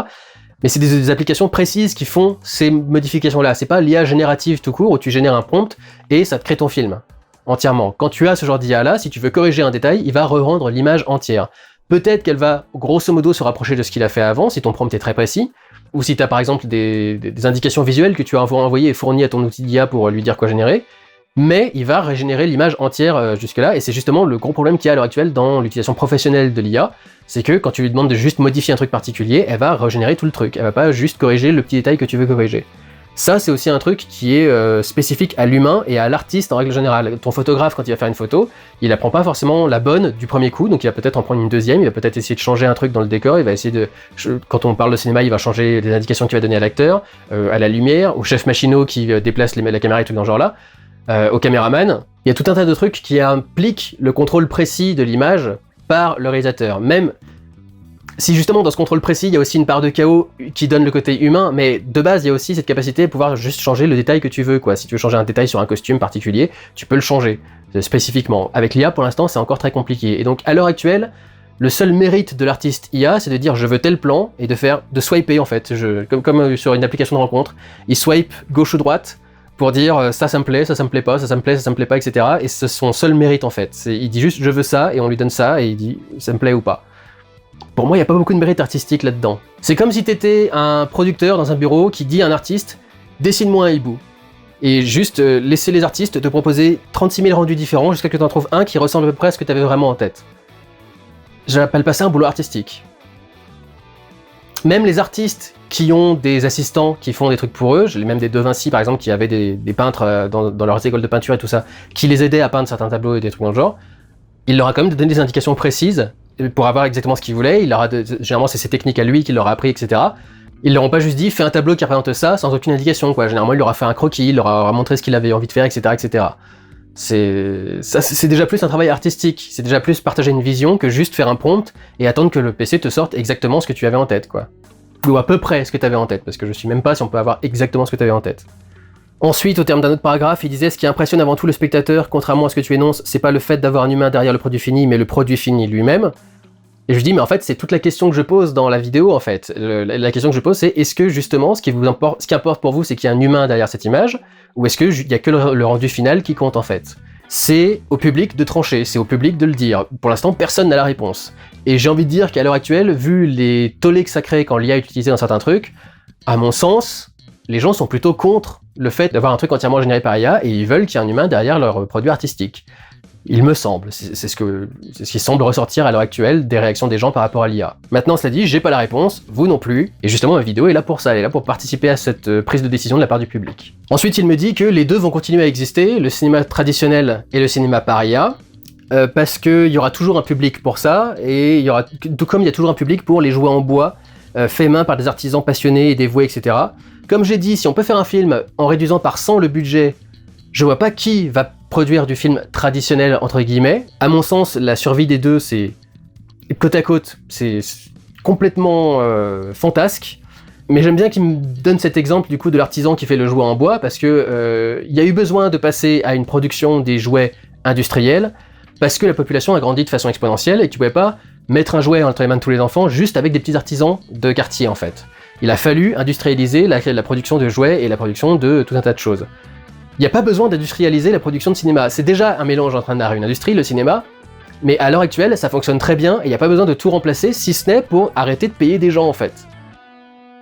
Mais c'est des applications précises qui font ces modifications-là. C'est pas l'IA générative tout court où tu génères un prompt et ça te crée ton film entièrement. Quand tu as ce genre d'IA-là, si tu veux corriger un détail, il va re-rendre l'image entière. Peut-être qu'elle va grosso modo se rapprocher de ce qu'il a fait avant, si ton prompt est très précis, ou si tu as par exemple des indications visuelles que tu as envoyées et fournies à ton outil d'IA pour lui dire quoi générer, mais il va régénérer l'image entière jusque-là, et c'est justement le gros problème qu'il y a à l'heure actuelle dans l'utilisation professionnelle de l'IA, c'est que quand tu lui demandes de juste modifier un truc particulier, elle va régénérer tout le truc, elle va pas juste corriger le petit détail que tu veux corriger. Ça, c'est aussi un truc qui est spécifique à l'humain et à l'artiste en règle générale. Ton photographe, quand il va faire une photo, il apprend pas forcément la bonne du premier coup, donc il va peut-être en prendre une deuxième, il va peut-être essayer de changer un truc dans le décor, il va essayer de... Quand on parle de cinéma, il va changer les indications qu'il va donner à l'acteur, à la lumière, au chef machinot qui déplace la caméra et tout dans ce genre-là, au caméraman. Il y a tout un tas de trucs qui impliquent le contrôle précis de l'image par le réalisateur. Même si justement dans ce contrôle précis, il y a aussi une part de chaos qui donne le côté humain, mais de base, il y a aussi cette capacité de pouvoir juste changer le détail que tu veux, quoi. Si tu veux changer un détail sur un costume particulier, tu peux le changer, spécifiquement. Avec l'IA, pour l'instant, c'est encore très compliqué. Et donc, à l'heure actuelle, le seul mérite de l'artiste IA, c'est de dire je veux tel plan, et de swiper, en fait. Comme sur une application de rencontre, il swipe gauche ou droite, pour dire ça me plaît, ça me plaît pas, ça me plaît, ça me plaît pas, etc. Et c'est son seul mérite, en fait. Il dit juste je veux ça, et on lui donne ça, et il dit ça me plaît ou pas. Pour moi, il n'y a pas beaucoup de mérite artistique là-dedans. C'est comme si t'étais un producteur dans un bureau qui dit à un artiste « Dessine-moi un hibou ». Et juste laisser les artistes te proposer 36 000 rendus différents jusqu'à ce que tu en trouves un qui ressemble à peu près à ce que tu avais vraiment en tête. J'appelle pas ça un boulot artistique. Même les artistes qui ont des assistants qui font des trucs pour eux, j'ai même des De Vinci par exemple qui avaient des peintres dans leurs écoles de peinture et tout ça, qui les aidaient à peindre certains tableaux et des trucs dans le genre, il leur a quand même donné des indications précises pour avoir exactement ce qu'il voulait. Généralement c'est ses techniques à lui qu'il leur a appris, etc. Ils leur ont pas juste dit fais un tableau qui représente ça sans aucune indication, quoi. Généralement il leur a fait un croquis, il leur a montré ce qu'il avait envie de faire, etc., etc. C'est déjà plus un travail artistique, c'est déjà plus partager une vision que juste faire un prompt et attendre que le PC te sorte exactement ce que tu avais en tête, quoi. Ou à peu près ce que tu avais en tête, parce que je suis même pas si on peut avoir exactement ce que tu avais en tête. Ensuite, au terme d'un autre paragraphe, il disait « Ce qui impressionne avant tout le spectateur, contrairement à ce que tu énonces, c'est pas le fait d'avoir un humain derrière le produit fini, mais le produit fini lui-même. » Et je lui dis « Mais en fait, c'est toute la question que je pose dans la vidéo, en fait. La question que je pose, c'est est-ce que, justement, ce qui importe pour vous, c'est qu'il y a un humain derrière cette image, ou est-ce qu'il y a que le rendu final qui compte, en fait ?» c'est au public de trancher, c'est au public de le dire. Pour l'instant, personne n'a la réponse. Et j'ai envie de dire qu'à l'heure actuelle, vu les tollés que ça crée quand l'IA est utilisée dans certains trucs, à mon sens, les gens sont plutôt contre le fait d'avoir un truc entièrement généré par IA et ils veulent qu'il y ait un humain derrière leur produit artistique. Il me semble, c'est ce qui semble ressortir à l'heure actuelle des réactions des gens par rapport à l'IA. Maintenant, cela dit, j'ai pas la réponse, vous non plus, et justement ma vidéo est là pour ça, elle est là pour participer à cette prise de décision de la part du public. Ensuite, il me dit que les deux vont continuer à exister, le cinéma traditionnel et le cinéma par IA, parce qu'il y aura toujours un public pour ça, et il y aura, tout comme il y a toujours un public pour les jouets en bois, faits main par des artisans passionnés et dévoués, etc. Comme j'ai dit, si on peut faire un film en réduisant par 100 le budget, je vois pas qui va produire du film traditionnel, entre guillemets. À mon sens, la survie des deux, c'est côte à côte, c'est complètement fantasque. Mais j'aime bien qu'il me donne cet exemple du coup de l'artisan qui fait le jouet en bois, parce que y a eu besoin de passer à une production des jouets industriels, parce que la population a grandi de façon exponentielle et tu pouvais pas mettre un jouet entre les mains de tous les enfants juste avec des petits artisans de quartier en fait. Il a fallu industrialiser la production de jouets et la production de tout un tas de choses. Il n'y a pas besoin d'industrialiser la production de cinéma. C'est déjà un mélange entre un art et une industrie, le cinéma, mais à l'heure actuelle, ça fonctionne très bien et il n'y a pas besoin de tout remplacer, si ce n'est pour arrêter de payer des gens, en fait.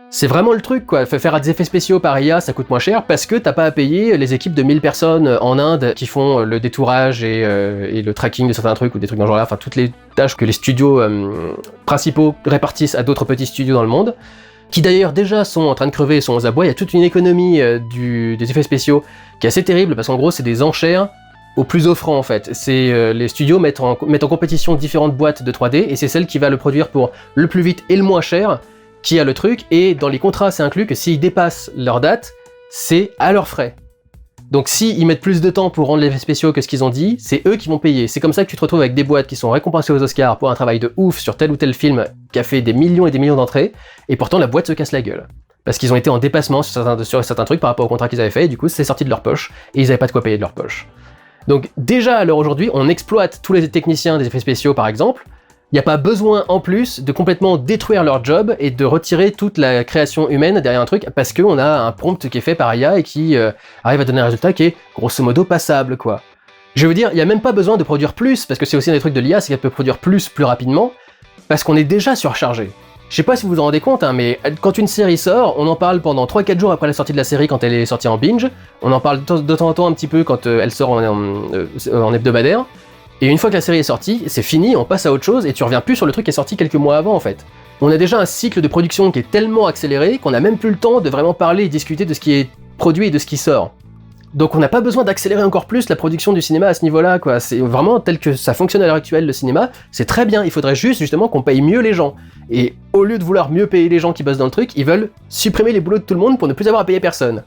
C'est vraiment le truc, quoi. Faire des effets spéciaux par IA, ça coûte moins cher parce que t'as pas à payer les équipes de 1000 personnes en Inde qui font le détourage et le tracking de certains trucs ou des trucs dans ce genre-là, enfin toutes les tâches que les studios principaux répartissent à d'autres petits studios dans le monde, qui d'ailleurs déjà sont en train de crever et sont aux abois. Il y a toute une économie des effets spéciaux qui est assez terrible, parce qu'en gros c'est des enchères au plus offrant en fait. C'est les studios mettent en compétition différentes boîtes de 3D, et c'est celle qui va le produire pour le plus vite et le moins cher qui a le truc, et dans les contrats c'est inclus que s'ils dépassent leur date, c'est à leurs frais. Donc s'ils mettent plus de temps pour rendre les effets spéciaux que ce qu'ils ont dit, c'est eux qui vont payer. C'est comme ça que tu te retrouves avec des boîtes qui sont récompensées aux Oscars pour un travail de ouf sur tel ou tel film qui a fait des millions et des millions d'entrées, et pourtant la boîte se casse la gueule. Parce qu'ils ont été en dépassement sur certains trucs par rapport au contrat qu'ils avaient fait, et du coup c'est sorti de leur poche, et ils n'avaient pas de quoi payer de leur poche. Donc déjà à l'heure aujourd'hui, on exploite tous les techniciens des effets spéciaux par exemple. Il n'y a pas besoin en plus de complètement détruire leur job et de retirer toute la création humaine derrière un truc, parce qu'on a un prompt qui est fait par IA et qui arrive à donner un résultat qui est grosso modo passable, quoi. Je veux dire, il n'y a même pas besoin de produire plus, parce que c'est aussi un des trucs de l'IA, c'est qu'elle peut produire plus rapidement, parce qu'on est déjà surchargé. Je sais pas si vous vous en rendez compte, hein, mais quand une série sort, on en parle pendant 3-4 jours après la sortie de la série quand elle est sortie en binge, on en parle de temps en temps un petit peu quand elle sort en hebdomadaire, et une fois que la série est sortie, c'est fini, on passe à autre chose, et tu reviens plus sur le truc qui est sorti quelques mois avant en fait. On a déjà un cycle de production qui est tellement accéléré qu'on n'a même plus le temps de vraiment parler et discuter de ce qui est produit et de ce qui sort. Donc on n'a pas besoin d'accélérer encore plus la production du cinéma à ce niveau-là, quoi. C'est vraiment tel que ça fonctionne à l'heure actuelle, le cinéma, c'est très bien, il faudrait juste justement qu'on paye mieux les gens. Et au lieu de vouloir mieux payer les gens qui bossent dans le truc, ils veulent supprimer les boulots de tout le monde pour ne plus avoir à payer personne.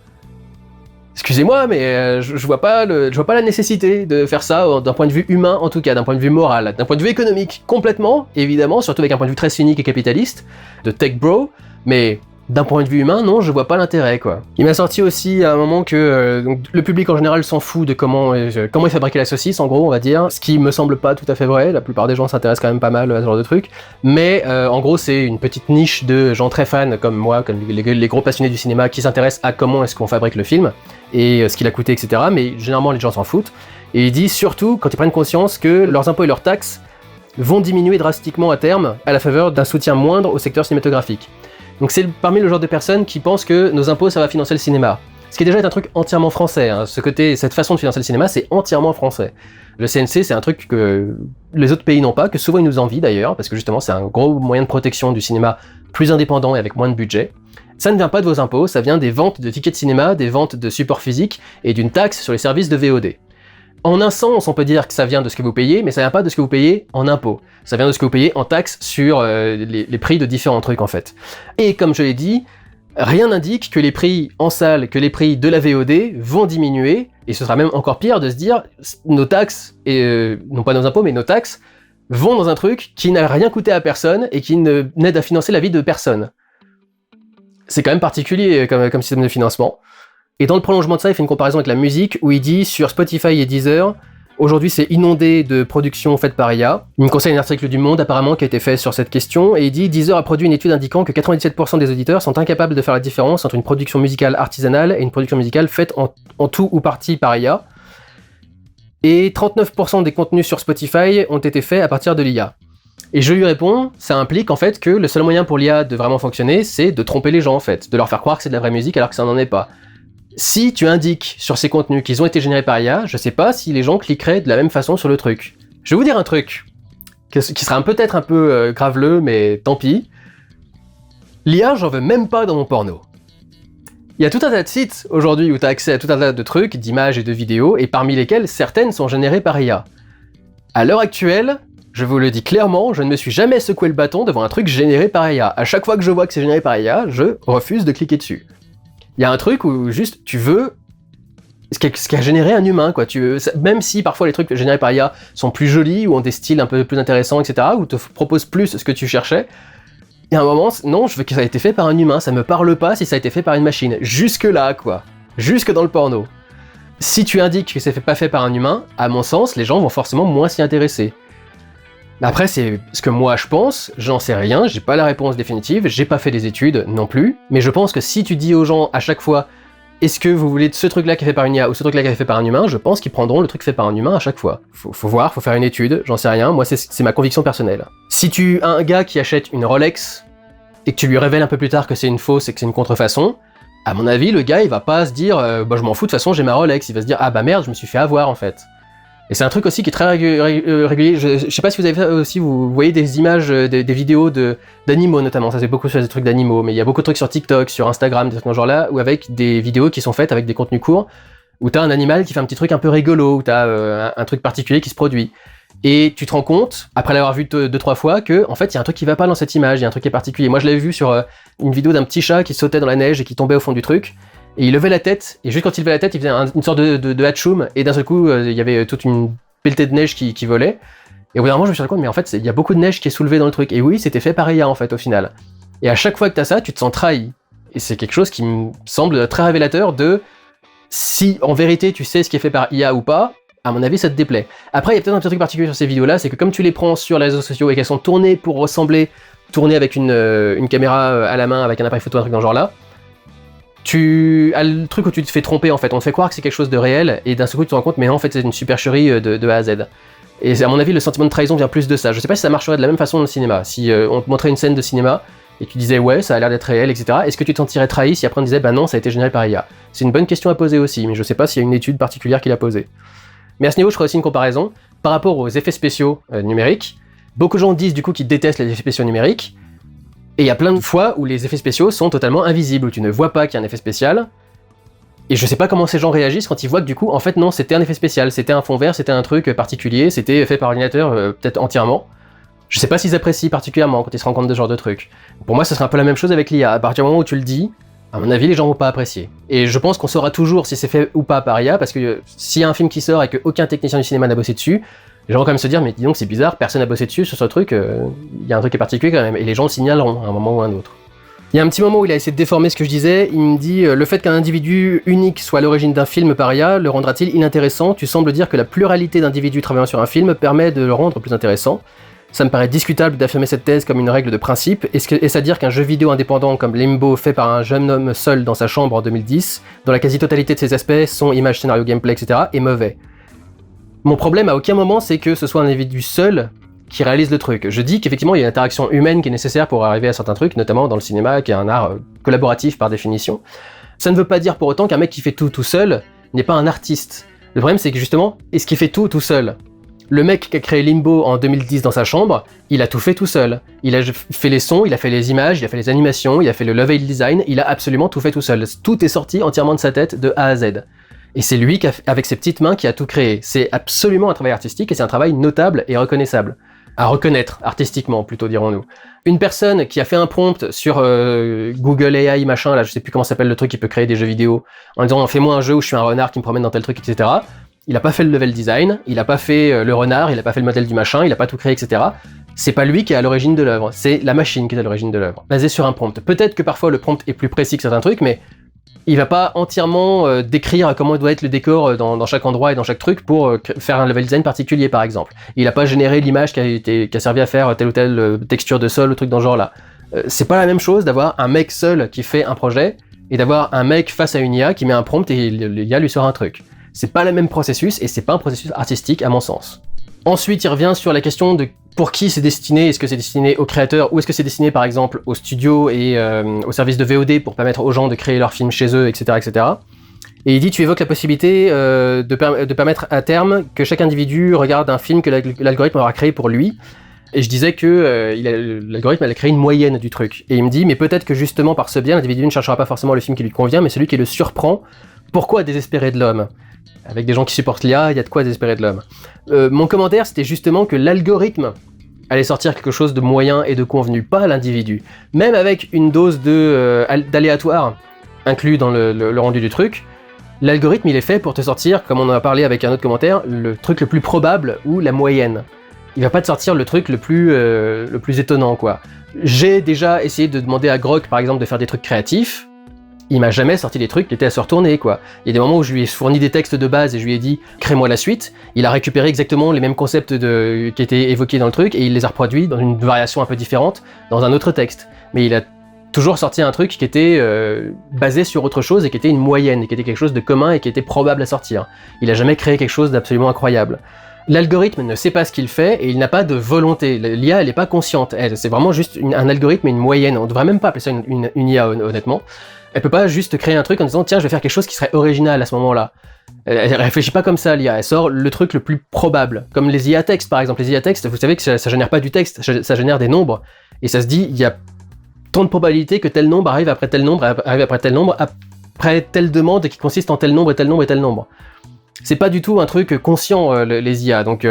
Excusez-moi, mais je vois pas la nécessité de faire ça d'un point de vue humain en tout cas, d'un point de vue moral, d'un point de vue économique complètement, évidemment, surtout avec un point de vue très cynique et capitaliste, de tech bro, mais d'un point de vue humain, non, je vois pas l'intérêt, quoi. Il m'a sorti aussi à un moment que donc, le public en général s'en fout de comment est fabriquée la saucisse, en gros, on va dire, ce qui me semble pas tout à fait vrai, la plupart des gens s'intéressent quand même pas mal à ce genre de truc, mais en gros c'est une petite niche de gens très fans comme moi, comme les gros passionnés du cinéma qui s'intéressent à comment est-ce qu'on fabrique le film, et ce qu'il a coûté, etc., mais généralement les gens s'en foutent, et il dit surtout quand ils prennent conscience que leurs impôts et leurs taxes vont diminuer drastiquement à terme à la faveur d'un soutien moindre au secteur cinématographique. Donc c'est parmi le genre de personnes qui pensent que nos impôts ça va financer le cinéma. Ce qui est déjà un truc entièrement français, hein. Cette façon de financer le cinéma c'est entièrement français. Le CNC c'est un truc que les autres pays n'ont pas, que souvent ils nous envient d'ailleurs, parce que justement c'est un gros moyen de protection du cinéma plus indépendant et avec moins de budget. Ça ne vient pas de vos impôts, ça vient des ventes de tickets de cinéma, des ventes de supports physiques et d'une taxe sur les services de VOD. En un sens, on peut dire que ça vient de ce que vous payez, mais ça vient pas de ce que vous payez en impôts. Ça vient de ce que vous payez en taxes sur les prix de différents trucs en fait. Et comme je l'ai dit, rien n'indique que les prix en salle, que les prix de la VOD vont diminuer, et ce sera même encore pire de se dire nos taxes, non pas nos impôts, mais nos taxes, vont dans un truc qui n'a rien coûté à personne et qui n'aide à financer la vie de personne. C'est quand même particulier comme système de financement. Et dans le prolongement de ça, il fait une comparaison avec la musique, où il dit sur Spotify et Deezer, aujourd'hui c'est inondé de productions faites par IA. Il me conseille un article du Monde apparemment qui a été fait sur cette question, et il dit Deezer a produit une étude indiquant que 97% des auditeurs sont incapables de faire la différence entre une production musicale artisanale et une production musicale faite en tout ou partie par IA. et 39% des contenus sur Spotify ont été faits à partir de l'IA. Et je lui réponds, ça implique en fait que le seul moyen pour l'IA de vraiment fonctionner, c'est de tromper les gens en fait, de leur faire croire que c'est de la vraie musique alors que ça n'en est pas. Si tu indiques sur ces contenus qu'ils ont été générés par IA, je sais pas si les gens cliqueraient de la même façon sur le truc. Je vais vous dire un truc, qui sera peut-être un peu graveleux, mais tant pis. L'IA, j'en veux même pas dans mon porno. Il y a tout un tas de sites aujourd'hui où tu as accès à tout un tas de trucs, d'images et de vidéos, et parmi lesquels certaines sont générées par IA. À l'heure actuelle, je vous le dis clairement, je ne me suis jamais secoué le bâton devant un truc généré par IA. À chaque fois que je vois que c'est généré par IA, je refuse de cliquer dessus. Il y a un truc où juste tu veux ce qui a généré un humain, quoi. Même si parfois les trucs générés par IA sont plus jolis ou ont des styles un peu plus intéressants, etc., ou te proposent plus ce que tu cherchais, il y a un moment, non, je veux que ça ait été fait par un humain, ça me parle pas si ça a été fait par une machine. Jusque là, quoi. Jusque dans le porno. Si tu indiques que c'est pas fait par un humain, à mon sens, les gens vont forcément moins s'y intéresser. Après, c'est ce que moi je pense, j'en sais rien, j'ai pas la réponse définitive, j'ai pas fait des études non plus, mais je pense que si tu dis aux gens à chaque fois est-ce que vous voulez ce truc-là qui est fait par une IA ou ce truc-là qui est fait par un humain, je pense qu'ils prendront le truc fait par un humain à chaque fois. Faut voir, faut faire une étude, j'en sais rien, moi c'est ma conviction personnelle. Si tu as un gars qui achète une Rolex et que tu lui révèles un peu plus tard que c'est une fausse et que c'est une contrefaçon, à mon avis, le gars il va pas se dire bah je m'en fous, de toute façon j'ai ma Rolex, il va se dire ah bah merde, je me suis fait avoir en fait. Et c'est un truc aussi qui est très régulier. Je sais pas si vous avez fait aussi, vous voyez des images, des vidéos d'animaux notamment. Ça c'est beaucoup sur des trucs d'animaux, mais il y a beaucoup de trucs sur TikTok, sur Instagram, des trucs dans ce genre-là, ou avec des vidéos qui sont faites avec des contenus courts, où t'as un animal qui fait un petit truc un peu rigolo, où t'as un truc particulier qui se produit. Et tu te rends compte, après l'avoir vu 2-3 fois, que en fait il y a un truc qui va pas dans cette image, il y a un truc qui est particulier. Moi je l'avais vu sur une vidéo d'un petit chat qui sautait dans la neige et qui tombait au fond du truc. Et il levait la tête, et juste quand il levait la tête, il faisait une sorte de hatchoum, et d'un seul coup, il y avait toute une pelletée de neige qui volait. Et au bout d'un moment, je me suis rendu compte, mais en fait, il y a beaucoup de neige qui est soulevée dans le truc. Et oui, c'était fait par IA, en fait, au final. Et à chaque fois que t'as ça, tu te sens trahi. Et c'est quelque chose qui me semble très révélateur de si, en vérité, tu sais ce qui est fait par IA ou pas, à mon avis, ça te déplaît. Après, il y a peut-être un petit truc particulier sur ces vidéos-là, c'est que comme tu les prends sur les réseaux sociaux et qu'elles sont tournées pour ressembler, tournées avec une caméra à la main, avec un appareil photo, un truc dans ce genre-là, tu as le truc où tu te fais tromper en fait, on te fait croire que c'est quelque chose de réel et d'un seul coup tu te rends compte mais non, en fait c'est une supercherie de A à Z. Et à mon avis le sentiment de trahison vient plus de ça. Je sais pas si ça marcherait de la même façon dans le cinéma. Si on te montrait une scène de cinéma et tu disais ouais ça a l'air d'être réel etc. Est-ce que tu t'en sentirais trahi si après on disait bah non ça a été généré par IA? C'est une bonne question à poser aussi, mais je sais pas s'il y a une étude particulière qui l'a posée. Mais à ce niveau je ferai aussi une comparaison par rapport aux effets spéciaux numériques. Beaucoup de gens disent du coup qu'ils détestent les effets spéciaux numériques. Et il y a plein de fois où les effets spéciaux sont totalement invisibles, où tu ne vois pas qu'il y a un effet spécial. Et je sais pas comment ces gens réagissent quand ils voient que du coup, en fait non, c'était un effet spécial, c'était un fond vert, c'était un truc particulier, c'était fait par ordinateur peut-être entièrement. Je sais pas s'ils apprécient particulièrement quand ils se rendent compte de ce genre de truc. Pour moi, ce serait un peu la même chose avec l'IA. À partir du moment où tu le dis, à mon avis, les gens vont pas apprécier. Et je pense qu'on saura toujours si c'est fait ou pas par IA, parce que s'il y a un film qui sort et qu'aucun technicien du cinéma n'a bossé dessus, les gens vont quand même se dire, mais dis donc c'est bizarre, personne n'a bossé dessus sur ce truc, y a un truc qui est particulier quand même, et les gens le signaleront à un moment ou à un autre. Il y a un petit moment où il a essayé de déformer ce que je disais, il me dit le fait qu'un individu unique soit à l'origine d'un film par IA le rendra-t-il inintéressant? Tu sembles dire que la pluralité d'individus travaillant sur un film permet de le rendre plus intéressant. Ça me paraît discutable d'affirmer cette thèse comme une règle de principe. Est-ce à dire qu'un jeu vidéo indépendant comme Limbo, fait par un jeune homme seul dans sa chambre en 2010, dont la quasi-totalité de ses aspects, son, image, scénario, gameplay, etc., est mauvais? Mon problème à aucun moment c'est que ce soit un individu seul qui réalise le truc. Je dis qu'effectivement il y a une interaction humaine qui est nécessaire pour arriver à certains trucs, notamment dans le cinéma qui est un art collaboratif par définition. Ça ne veut pas dire pour autant qu'un mec qui fait tout seul n'est pas un artiste. Le problème c'est que justement, est-ce qu'il fait tout seul? Le mec qui a créé Limbo en 2010 dans sa chambre, il a tout fait tout seul. Il a fait les sons, il a fait les images, il a fait les animations, il a fait le level design, il a absolument tout fait tout seul. Tout est sorti entièrement de sa tête de A à Z. Et c'est lui, avec ses petites mains, qui a tout créé. C'est absolument un travail artistique et c'est un travail notable et reconnaissable. À reconnaître, artistiquement, plutôt dirons-nous. Une personne qui a fait un prompt sur Google AI, machin, là, je sais plus comment s'appelle le truc qui peut créer des jeux vidéo, en disant fais-moi un jeu où je suis un renard qui me promène dans tel truc, etc. Il a pas fait le level design, il a pas fait le renard, il a pas fait le modèle du machin, il a pas tout créé, etc. C'est pas lui qui est à l'origine de l'œuvre, c'est la machine qui est à l'origine de l'œuvre, basée sur un prompt. Peut-être que parfois le prompt est plus précis que certains trucs, mais il va pas entièrement décrire comment doit être le décor dans chaque endroit et dans chaque truc pour faire un level design particulier par exemple. Il a pas généré l'image qui a servi à faire telle ou telle texture de sol ou truc dans ce genre-là. C'est pas la même chose d'avoir un mec seul qui fait un projet et d'avoir un mec face à une IA qui met un prompt et l'IA lui sort un truc. C'est pas le même processus, et c'est pas un processus artistique, à mon sens. Ensuite, il revient sur la question de pour qui c'est destiné. Est-ce que c'est destiné aux créateurs, ou est-ce que c'est destiné, par exemple, aux studios et aux services de VOD pour permettre aux gens de créer leurs films chez eux, etc., etc. Et il dit, tu évoques la possibilité de permettre à terme que chaque individu regarde un film que l'algorithme aura créé pour lui. Et je disais que l'algorithme allait créer une moyenne du truc. Et il me dit, mais peut-être que justement par ce biais, l'individu ne cherchera pas forcément le film qui lui convient, mais celui qui le surprend. Pourquoi désespérer de l'homme ? Avec des gens qui supportent l'IA, il y a de quoi désespérer de l'homme. Mon commentaire, c'était justement que l'algorithme allait sortir quelque chose de moyen et de convenu, pas l'individu. Même avec une dose d'aléatoire inclus dans le rendu du truc, l'algorithme, il est fait pour te sortir, comme on en a parlé avec un autre commentaire, le truc le plus probable ou la moyenne. Il va pas te sortir le truc le plus étonnant, quoi. J'ai déjà essayé de demander à Grok, par exemple, de faire des trucs créatifs. Il m'a jamais sorti des trucs qui étaient à se retourner, quoi. Il y a des moments où je lui ai fourni des textes de base et je lui ai dit « crée-moi la suite ». Il a récupéré exactement les mêmes concepts qui étaient évoqués dans le truc et il les a reproduits dans une variation un peu différente dans un autre texte. Mais il a toujours sorti un truc qui était basé sur autre chose et qui était une moyenne, et qui était quelque chose de commun et qui était probable à sortir. Il a jamais créé quelque chose d'absolument incroyable. L'algorithme ne sait pas ce qu'il fait et il n'a pas de volonté. L'IA, elle n'est pas consciente. C'est vraiment juste un algorithme et une moyenne. On ne devrait même pas appeler ça une IA, honnêtement. Elle peut pas juste créer un truc en disant tiens, je vais faire quelque chose qui serait original à ce moment-là. Elle réfléchit pas comme ça, l'IA. Elle sort le truc le plus probable. Comme les IA textes, par exemple. Les IA textes, vous savez que ça génère pas du texte, ça génère des nombres. Et ça se dit, il y a tant de probabilités que tel nombre arrive après tel nombre, après telle demande qui consiste en tel nombre et tel nombre et tel nombre. C'est pas du tout un truc conscient, les IA. Donc,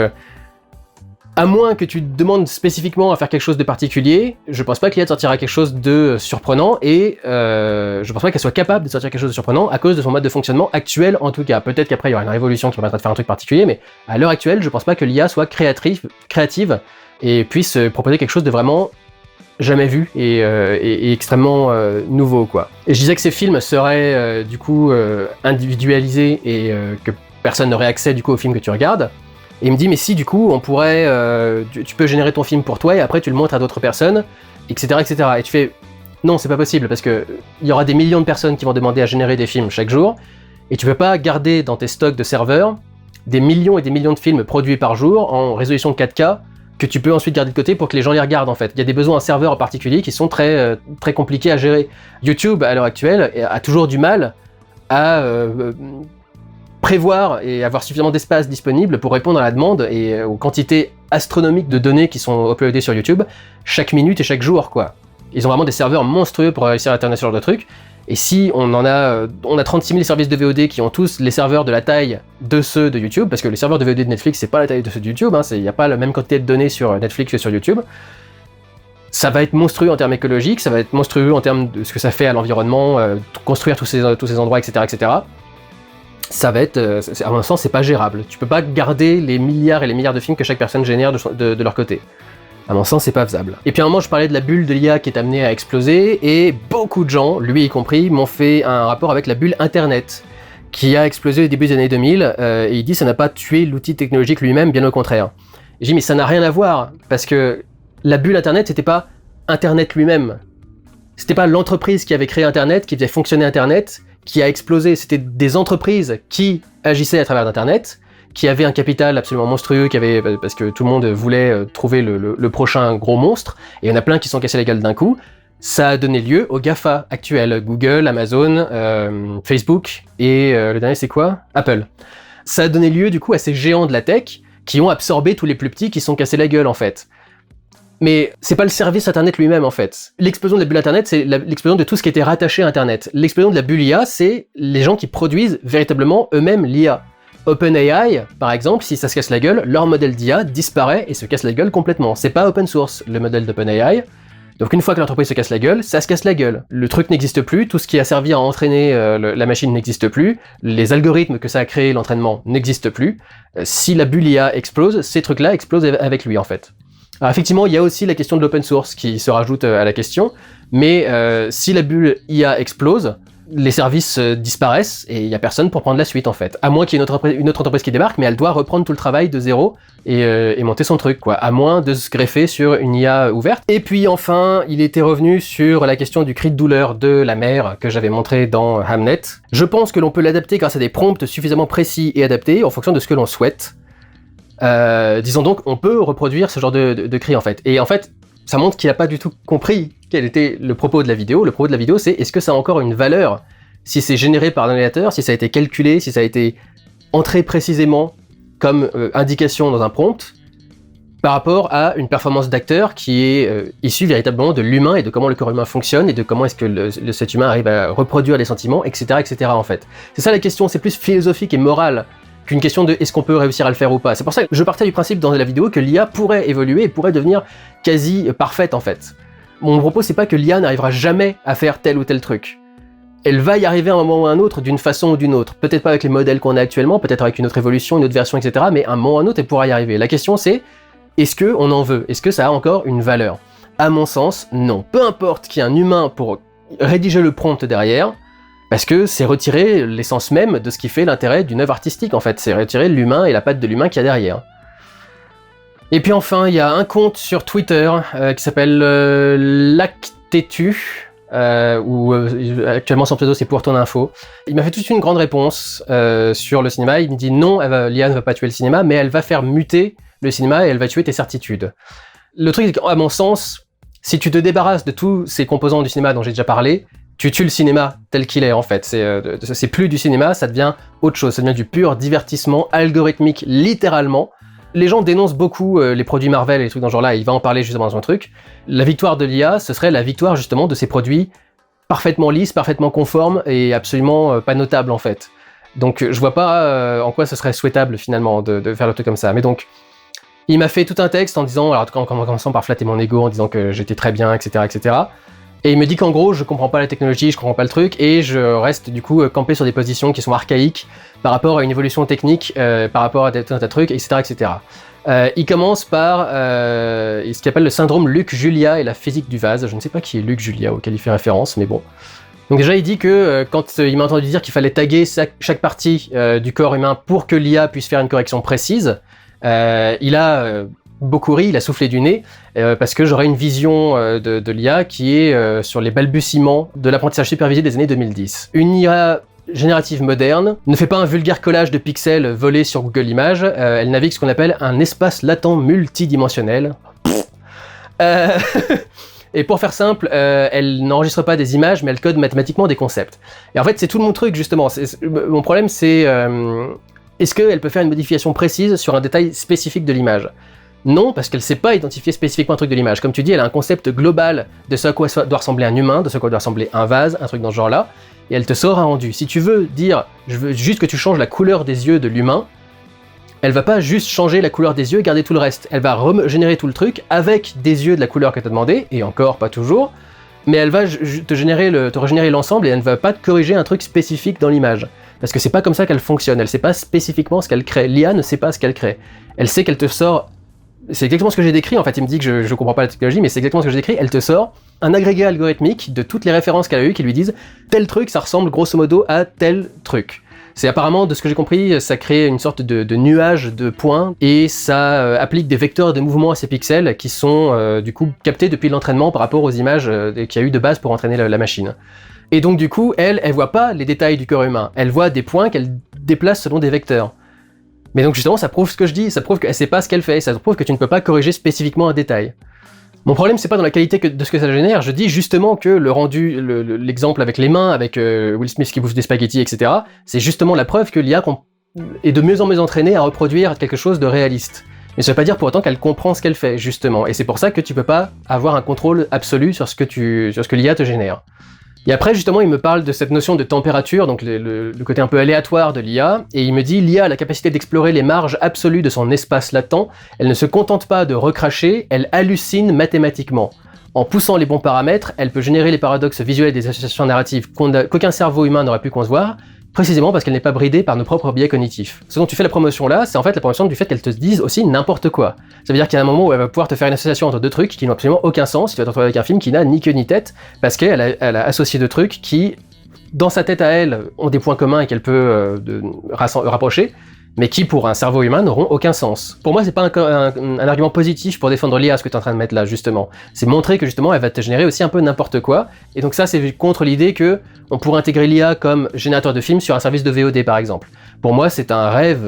à moins que tu te demandes spécifiquement à faire quelque chose de particulier, je pense pas que l'IA te sortira quelque chose de surprenant et je pense pas qu'elle soit capable de sortir quelque chose de surprenant à cause de son mode de fonctionnement actuel en tout cas. Peut-être qu'après il y aura une révolution qui permettra de faire un truc particulier, mais à l'heure actuelle, je pense pas que l'IA soit créative et puisse proposer quelque chose de vraiment jamais vu et extrêmement nouveau, quoi. Et je disais que ces films seraient du coup individualisés et que personne n'aurait accès du coup au film que tu regardes. Et il me dit, mais si, du coup, on pourrait... tu peux générer ton film pour toi, et après tu le montres à d'autres personnes, etc., etc. Et tu fais, non, c'est pas possible, parce que il y aura des millions de personnes qui vont demander à générer des films chaque jour, et tu peux pas garder dans tes stocks de serveurs des millions et des millions de films produits par jour en résolution 4K, que tu peux ensuite garder de côté pour que les gens les regardent, en fait. Il y a des besoins à serveurs en particulier qui sont très, très compliqués à gérer. YouTube, à l'heure actuelle, a toujours du mal à... prévoir et avoir suffisamment d'espace disponible pour répondre à la demande et aux quantités astronomiques de données qui sont uploadées sur YouTube chaque minute et chaque jour, quoi. Ils ont vraiment des serveurs monstrueux pour réussir à internet ce genre de trucs. Et si on a 36 000 services de VOD qui ont tous les serveurs de la taille de ceux de YouTube, parce que les serveurs de VOD de Netflix, c'est pas la taille de ceux de YouTube, il n'y a pas la même quantité de données sur Netflix que sur YouTube. Ça va être monstrueux en termes écologiques, ça va être monstrueux en termes de ce que ça fait à l'environnement, construire tous ces endroits, etc., etc. Ça va être, à mon sens, c'est pas gérable. Tu peux pas garder les milliards et les milliards de films que chaque personne génère de leur côté. À mon sens, c'est pas faisable. Et puis à un moment, je parlais de la bulle de l'IA qui est amenée à exploser, et beaucoup de gens, lui y compris, m'ont fait un rapport avec la bulle Internet, qui a explosé au début des années 2000, et il dit que ça n'a pas tué l'outil technologique lui-même, bien au contraire. Et j'ai dit, mais ça n'a rien à voir, parce que la bulle Internet, c'était pas Internet lui-même. C'était pas l'entreprise qui avait créé Internet, qui faisait fonctionner Internet, qui a explosé. C'était des entreprises qui agissaient à travers d'Internet, qui avaient un capital absolument monstrueux, parce que tout le monde voulait trouver le prochain gros monstre, et il y en a plein qui sont cassés la gueule d'un coup. Ça a donné lieu aux GAFA actuels, Google, Amazon, Facebook, et le dernier c'est quoi ? Apple. Ça a donné lieu du coup à ces géants de la tech qui ont absorbé tous les plus petits qui sont cassés la gueule en fait. Mais c'est pas le service Internet lui-même en fait. L'explosion de la bulle Internet, c'est l'explosion de tout ce qui était rattaché à Internet. L'explosion de la bulle IA, c'est les gens qui produisent véritablement eux-mêmes l'IA. OpenAI, par exemple, si ça se casse la gueule, leur modèle d'IA disparaît et se casse la gueule complètement. C'est pas open source, le modèle d'OpenAI. Donc une fois que l'entreprise se casse la gueule, ça se casse la gueule. Le truc n'existe plus, tout ce qui a servi à entraîner la machine n'existe plus, les algorithmes que ça a créé, l'entraînement, n'existent plus. Si la bulle IA explose, ces trucs-là explosent avec lui en fait. Alors effectivement, il y a aussi la question de l'open source qui se rajoute à la question, mais si la bulle IA explose, les services disparaissent et il n'y a personne pour prendre la suite en fait. À moins qu'il y ait une autre entreprise qui débarque, mais elle doit reprendre tout le travail de zéro et monter son truc, quoi. À moins de se greffer sur une IA ouverte. Et puis enfin, il était revenu sur la question du cri de douleur de la mère que j'avais montré dans Hamnet. Je pense que l'on peut l'adapter grâce à des prompts suffisamment précis et adaptés en fonction de ce que l'on souhaite. Disons donc, on peut reproduire ce genre de cri en fait. Et en fait, ça montre qu'il n'a pas du tout compris quel était le propos de la vidéo. Le propos de la vidéo, c'est est-ce que ça a encore une valeur si c'est généré par un ordinateur, si ça a été calculé, si ça a été entré précisément comme indication dans un prompt, par rapport à une performance d'acteur qui est issue véritablement de l'humain et de comment le corps humain fonctionne et de comment est-ce que cet humain arrive à reproduire les sentiments, etc., etc. en fait. C'est ça la question, c'est plus philosophique et morale qu'une question de est-ce qu'on peut réussir à le faire ou pas. C'est pour ça que je partais du principe dans la vidéo que l'IA pourrait évoluer et pourrait devenir quasi parfaite en fait. Mon propos, c'est pas que l'IA n'arrivera jamais à faire tel ou tel truc. Elle va y arriver à un moment ou à un autre, d'une façon ou d'une autre. Peut-être pas avec les modèles qu'on a actuellement, peut-être avec une autre évolution, une autre version, etc. Mais à un moment ou à un autre, elle pourra y arriver. La question c'est, est-ce qu'on en veut? Est-ce que ça a encore une valeur? À mon sens, non. Peu importe qu'il y ait un humain pour rédiger le prompt derrière, parce que c'est retirer l'essence même de ce qui fait l'intérêt d'une œuvre artistique, en fait. C'est retirer l'humain et la patte de l'humain qu'il y a derrière. Et puis enfin, il y a un compte sur Twitter qui s'appelle Lactetu, actuellement son pseudo c'est Pour ton info. Il m'a fait toute une grande réponse sur le cinéma. Il me dit non, l'IA ne va pas tuer le cinéma, mais elle va faire muter le cinéma et elle va tuer tes certitudes. Le truc, c'est qu'à mon sens, si tu te débarrasses de tous ces composants du cinéma dont j'ai déjà parlé, tu tues le cinéma tel qu'il est en fait. C'est plus du cinéma, ça devient autre chose. Ça devient du pur divertissement algorithmique, littéralement. Les gens dénoncent beaucoup les produits Marvel et les trucs dans ce genre-là, et il va en parler justement dans un truc. La victoire de l'IA, ce serait la victoire justement de ces produits parfaitement lisses, parfaitement conformes et absolument pas notables en fait. Donc je vois pas en quoi ce serait souhaitable finalement de faire le truc comme ça. Mais donc, il m'a fait tout un texte en disant, alors en commençant par flatter mon ego, en disant que j'étais très bien, etc., etc. Et il me dit qu'en gros, je comprends pas la technologie, je comprends pas le truc, et je reste du coup campé sur des positions qui sont archaïques par rapport à une évolution technique, par rapport à tout un tas de trucs, etc., etc. Il commence par ce qu'il appelle le syndrome Luc-Julia et la physique du vase. Je ne sais pas qui est Luc-Julia auquel il fait référence, mais bon. Donc déjà, il dit que quand il m'a entendu dire qu'il fallait taguer chaque partie du corps humain pour que l'IA puisse faire une correction précise, il a beaucoup ri, il a soufflé du nez, parce que j'aurais une vision de l'IA qui est sur les balbutiements de l'apprentissage supervisé des années 2010. Une IA générative moderne ne fait pas un vulgaire collage de pixels volés sur Google Images, elle navigue ce qu'on appelle un espace latent multidimensionnel. Et pour faire simple, elle n'enregistre pas des images, mais elle code mathématiquement des concepts. Et en fait, c'est tout mon truc, justement. Mon problème, c'est est-ce qu'elle peut faire une modification précise sur un détail spécifique de l'image? Non, parce qu'elle ne sait pas identifier spécifiquement un truc de l'image. Comme tu dis, elle a un concept global de ce à quoi doit ressembler un humain, de ce à quoi doit ressembler un vase, un truc dans ce genre-là, et elle te sort un rendu. Si tu veux dire, je veux juste que tu changes la couleur des yeux de l'humain, elle va pas juste changer la couleur des yeux et garder tout le reste. Elle va régénérer tout le truc avec des yeux de la couleur que tu as demandé, et encore pas toujours, mais elle va te régénérer l'ensemble et elle ne va pas te corriger un truc spécifique dans l'image. Parce que c'est pas comme ça qu'elle fonctionne, elle sait pas spécifiquement ce qu'elle crée. L'IA ne sait pas ce qu'elle crée. Elle sait qu'elle te sort... C'est exactement ce que j'ai décrit, en fait, il me dit que je comprends pas la technologie, mais c'est exactement ce que j'ai décrit. Elle te sort un agrégat algorithmique de toutes les références qu'elle a eues qui lui disent tel truc, ça ressemble grosso modo à tel truc. C'est apparemment, de ce que j'ai compris, ça crée une sorte de nuage de points et ça applique des vecteurs de mouvement à ces pixels qui sont du coup captés depuis l'entraînement par rapport aux images qu'il y a eu de base pour entraîner la machine. Et donc du coup, elle voit pas les détails du corps humain, elle voit des points qu'elle déplace selon des vecteurs. Mais donc justement, ça prouve ce que je dis, ça prouve qu'elle sait pas ce qu'elle fait, ça prouve que tu ne peux pas corriger spécifiquement un détail. Mon problème, c'est pas dans la qualité de ce que ça génère, je dis justement que le rendu, l'exemple avec les mains, avec Will Smith qui bouffe des spaghettis, etc., c'est justement la preuve que l'IA est de mieux en mieux entraînée à reproduire quelque chose de réaliste. Mais ça veut pas dire pour autant qu'elle comprend ce qu'elle fait, justement, et c'est pour ça que tu peux pas avoir un contrôle absolu sur ce que l'IA te génère. Et après, justement, il me parle de cette notion de température, donc le côté un peu aléatoire de l'IA, et il me dit l'IA a la capacité d'explorer les marges absolues de son espace latent, elle ne se contente pas de recracher, elle hallucine mathématiquement. En poussant les bons paramètres, elle peut générer les paradoxes visuels des associations narratives qu'aucun cerveau humain n'aurait pu concevoir, précisément parce qu'elle n'est pas bridée par nos propres biais cognitifs. Ce dont tu fais la promotion là, c'est en fait la promotion du fait qu'elle te dise aussi n'importe quoi. Ça veut dire qu'il y a un moment où elle va pouvoir te faire une association entre deux trucs qui n'ont absolument aucun sens, tu vas te retrouver avec un film qui n'a ni queue ni tête, parce qu'elle a associé deux trucs qui dans sa tête à elle, ont des points communs et qu'elle peut rapprocher, mais qui, pour un cerveau humain, n'auront aucun sens. Pour moi, c'est pas un argument positif pour défendre l'IA, ce que tu es en train de mettre là, justement. C'est montrer que, justement, elle va te générer aussi un peu n'importe quoi, et donc ça, c'est contre l'idée que on pourrait intégrer l'IA comme générateur de films sur un service de VOD, par exemple. Pour moi, c'est un rêve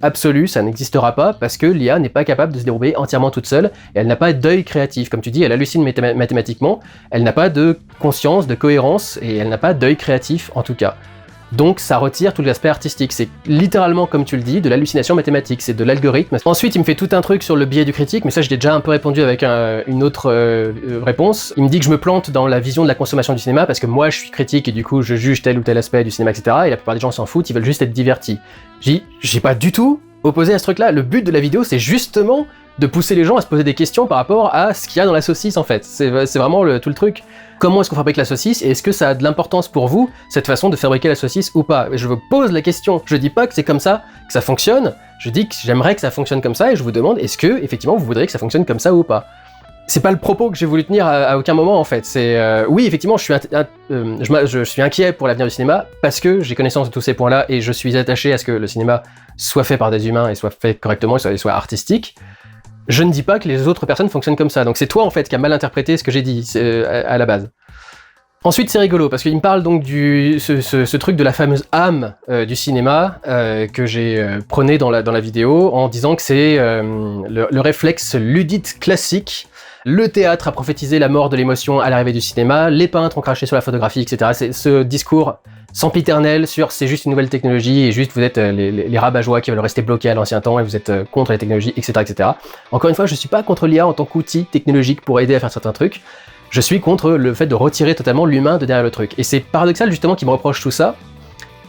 absolu, ça n'existera pas, parce que l'IA n'est pas capable de se dérouler entièrement toute seule, et elle n'a pas d'œil créatif. Comme tu dis, elle hallucine mathématiquement, elle n'a pas de conscience, de cohérence, et elle n'a pas d'œil créatif, en tout cas. Donc ça retire tout l'aspect artistique, c'est littéralement, comme tu le dis, de l'hallucination mathématique, c'est de l'algorithme. Ensuite, il me fait tout un truc sur le biais du critique, mais ça je l'ai déjà un peu répondu avec une autre réponse. Il me dit que je me plante dans la vision de la consommation du cinéma, parce que moi je suis critique et du coup je juge tel ou tel aspect du cinéma, etc. Et la plupart des gens s'en foutent, ils veulent juste être divertis. J'ai pas du tout opposé à ce truc-là, le but de la vidéo c'est justement de pousser les gens à se poser des questions par rapport à ce qu'il y a dans la saucisse en fait. C'est vraiment tout le truc. Comment est-ce qu'on fabrique la saucisse et est-ce que ça a de l'importance pour vous, cette façon de fabriquer la saucisse ou pas? Et je vous pose la question, je dis pas que c'est comme ça que ça fonctionne, je dis que j'aimerais que ça fonctionne comme ça et je vous demande est-ce que, effectivement, vous voudriez que ça fonctionne comme ça ou pas? C'est pas le propos que j'ai voulu tenir à aucun moment en fait, c'est oui effectivement je suis inquiet pour l'avenir du cinéma parce que j'ai connaissance de tous ces points-là et je suis attaché à ce que le cinéma soit fait par des humains et soit fait correctement et soit artistique. Je ne dis pas que les autres personnes fonctionnent comme ça, donc c'est toi en fait qui as mal interprété ce que j'ai dit à la base. Ensuite c'est rigolo, parce qu'il me parle donc ce truc de la fameuse âme du cinéma que j'ai prôné dans la vidéo, en disant que c'est le réflexe ludite classique. Le théâtre a prophétisé la mort de l'émotion à l'arrivée du cinéma, les peintres ont craché sur la photographie, etc. C'est ce discours sempiternel sur c'est juste une nouvelle technologie et juste vous êtes les rabat-joie qui veulent rester bloqués à l'ancien temps et vous êtes contre les technologies, etc., etc. Encore une fois, je suis pas contre l'IA en tant qu'outil technologique pour aider à faire certains trucs, je suis contre le fait de retirer totalement l'humain de derrière le truc. Et c'est paradoxal justement qu'il me reproche tout ça,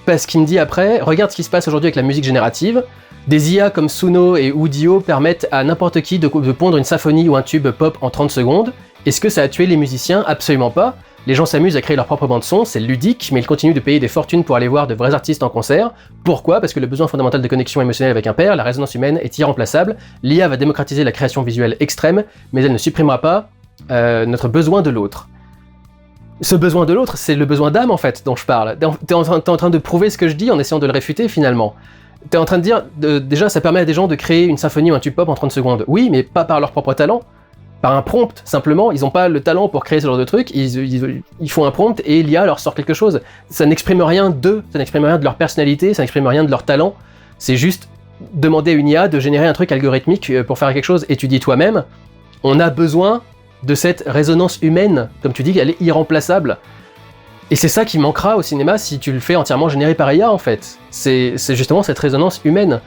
parce qu'il me dit après, regarde ce qui se passe aujourd'hui avec la musique générative, des IA comme Suno et Udio permettent à n'importe qui de pondre une symphonie ou un tube pop en 30 secondes. Est-ce que ça a tué les musiciens? Absolument pas. Les gens s'amusent à créer leur propre bande-son, c'est ludique, mais ils continuent de payer des fortunes pour aller voir de vrais artistes en concert. Pourquoi? Parce que le besoin fondamental de connexion émotionnelle avec un père, la résonance humaine, est irremplaçable. L'IA va démocratiser la création visuelle extrême, mais elle ne supprimera pas notre besoin de l'autre. Ce besoin de l'autre, c'est le besoin d'âme en fait dont je parle. T'es en train de prouver ce que je dis en essayant de le réfuter finalement. T'es en train de dire, déjà ça permet à des gens de créer une symphonie ou un tube pop en 30 secondes. Oui, mais pas par leur propre talent. Par un prompt, simplement, ils n'ont pas le talent pour créer ce genre de truc, ils font un prompt et l'IA leur sort quelque chose. Ça n'exprime rien d'eux, ça n'exprime rien de leur personnalité, ça n'exprime rien de leur talent. C'est juste demander à une IA de générer un truc algorithmique pour faire quelque chose. Et tu dis toi-même, on a besoin de cette résonance humaine, comme tu dis, elle est irremplaçable. Et c'est ça qui manquera au cinéma si tu le fais entièrement généré par IA en fait. C'est justement cette résonance humaine.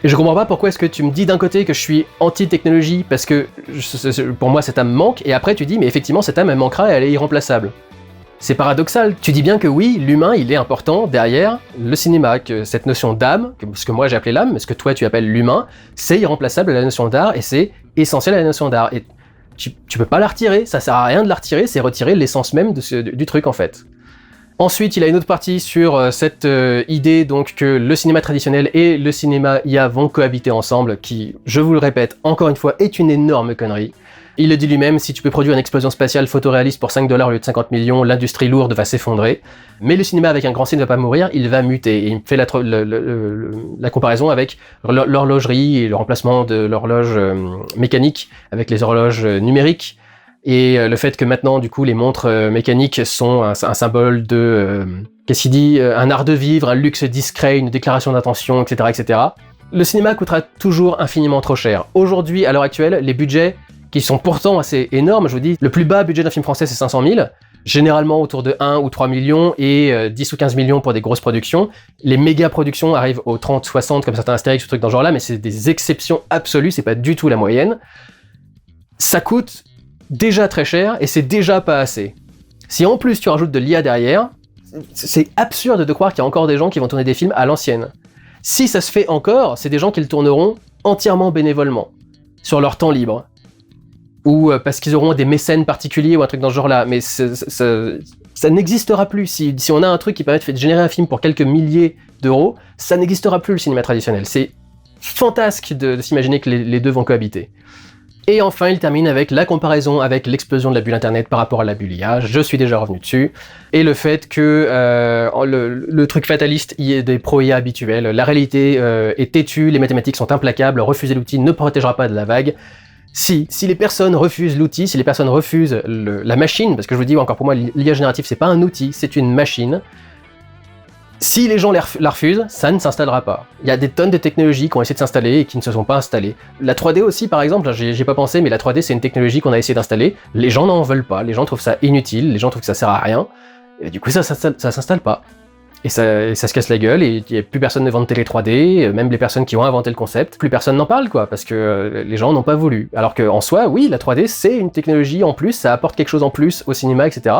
Et je comprends pas pourquoi est-ce que tu me dis d'un côté que je suis anti-technologie parce que pour moi cette âme manque, et après tu dis mais effectivement cette âme elle manquera et elle est irremplaçable. C'est paradoxal, tu dis bien que oui, l'humain il est important derrière le cinéma, que cette notion d'âme, ce que moi j'ai appelé l'âme, mais ce que toi tu appelles l'humain, c'est irremplaçable à la notion d'art et c'est essentiel à la notion d'art. Et tu peux pas la retirer, ça sert à rien de la retirer, c'est retirer l'essence même du truc en fait. Ensuite, il a une autre partie sur cette idée donc que le cinéma traditionnel et le cinéma IA vont cohabiter ensemble, qui, je vous le répète, encore une fois, est une énorme connerie. Il le dit lui-même, si tu peux produire une explosion spatiale photoréaliste pour 5$ au lieu de 50 millions, l'industrie lourde va s'effondrer. Mais le cinéma avec un grand C ne va pas mourir, il va muter. Et il me fait la comparaison avec l'horlogerie et le remplacement de l'horloge mécanique avec les horloges numériques. Et le fait que maintenant, du coup, les montres mécaniques sont un symbole de, qu'est-ce qu'il dit, un art de vivre, un luxe discret, une déclaration d'intention, etc., etc. Le cinéma coûtera toujours infiniment trop cher. Aujourd'hui, à l'heure actuelle, les budgets, qui sont pourtant assez énormes, je vous dis, le plus bas budget d'un film français, c'est 500 000, généralement autour de 1 ou 3 millions, et 10 ou 15 millions pour des grosses productions. Les méga productions arrivent aux 30, 60, comme certains Astérix, ou trucs dans ce genre-là, mais c'est des exceptions absolues, c'est pas du tout la moyenne. Ça coûte déjà très cher et c'est déjà pas assez. Si en plus tu rajoutes de l'IA derrière, c'est absurde de croire qu'il y a encore des gens qui vont tourner des films à l'ancienne. Si ça se fait encore, c'est des gens qui le tourneront entièrement bénévolement, sur leur temps libre. Ou parce qu'ils auront des mécènes particuliers ou un truc dans ce genre-là, mais ça n'existera plus. Si on a un truc qui permet de générer un film pour quelques milliers d'euros, ça n'existera plus le cinéma traditionnel. C'est fantasque de s'imaginer que les deux vont cohabiter. Et enfin, il termine avec la comparaison avec l'explosion de la bulle Internet par rapport à la bulle IA. Je suis déjà revenu dessus. Et le fait que le truc fataliste y est des pro-IA habituels. La réalité est têtue, les mathématiques sont implacables, refuser l'outil ne protégera pas de la vague. Si les personnes refusent l'outil, si les personnes refusent la machine, parce que je vous dis encore pour moi, l'IA générative, c'est pas un outil, c'est une machine. Si les gens la refusent, ça ne s'installera pas. Il y a des tonnes de technologies qui ont essayé de s'installer et qui ne se sont pas installées. La 3D aussi, par exemple, j'ai pas pensé, mais la 3D, c'est une technologie qu'on a essayé d'installer. Les gens n'en veulent pas, les gens trouvent ça inutile, les gens trouvent que ça sert à rien. Et du coup, ça s'installe pas. Et ça se casse la gueule, et il n'y a plus personne ne vend de télé 3D, même les personnes qui ont inventé le concept, plus personne n'en parle, quoi, parce que les gens n'ont pas voulu. Alors qu'en soi, oui, la 3D, c'est une technologie en plus, ça apporte quelque chose en plus au cinéma, etc.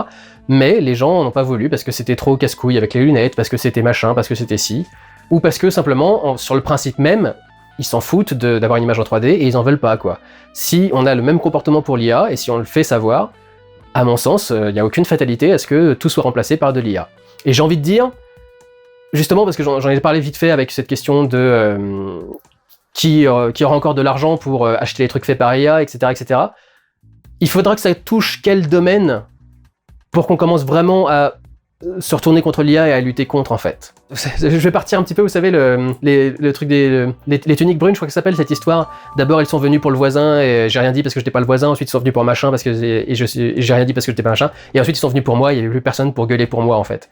Mais les gens n'ont pas voulu parce que c'était trop casse-couille avec les lunettes, parce que c'était machin, parce que c'était ci, ou parce que simplement, sur le principe même, ils s'en foutent d'avoir une image en 3D et ils en veulent pas, quoi. Si on a le même comportement pour l'IA, et si on le fait savoir, à mon sens, il n'y a aucune fatalité à ce que tout soit remplacé par de l'IA. Et j'ai envie de dire, justement, parce que j'en ai parlé vite fait avec cette question de qui aura encore de l'argent pour acheter les trucs faits par IA, etc., etc. Il faudra que ça touche quel domaine pour qu'on commence vraiment à se retourner contre l'IA et à lutter contre, en fait. Je vais partir un petit peu, vous savez, le truc les tuniques brunes, je crois que ça s'appelle, cette histoire. D'abord, ils sont venus pour le voisin, et j'ai rien dit parce que j'étais pas le voisin. Ensuite, ils sont venus pour machin, parce que j'ai rien dit parce que j'étais pas machin. Et ensuite, ils sont venus pour moi, il y avait plus personne pour gueuler pour moi, en fait.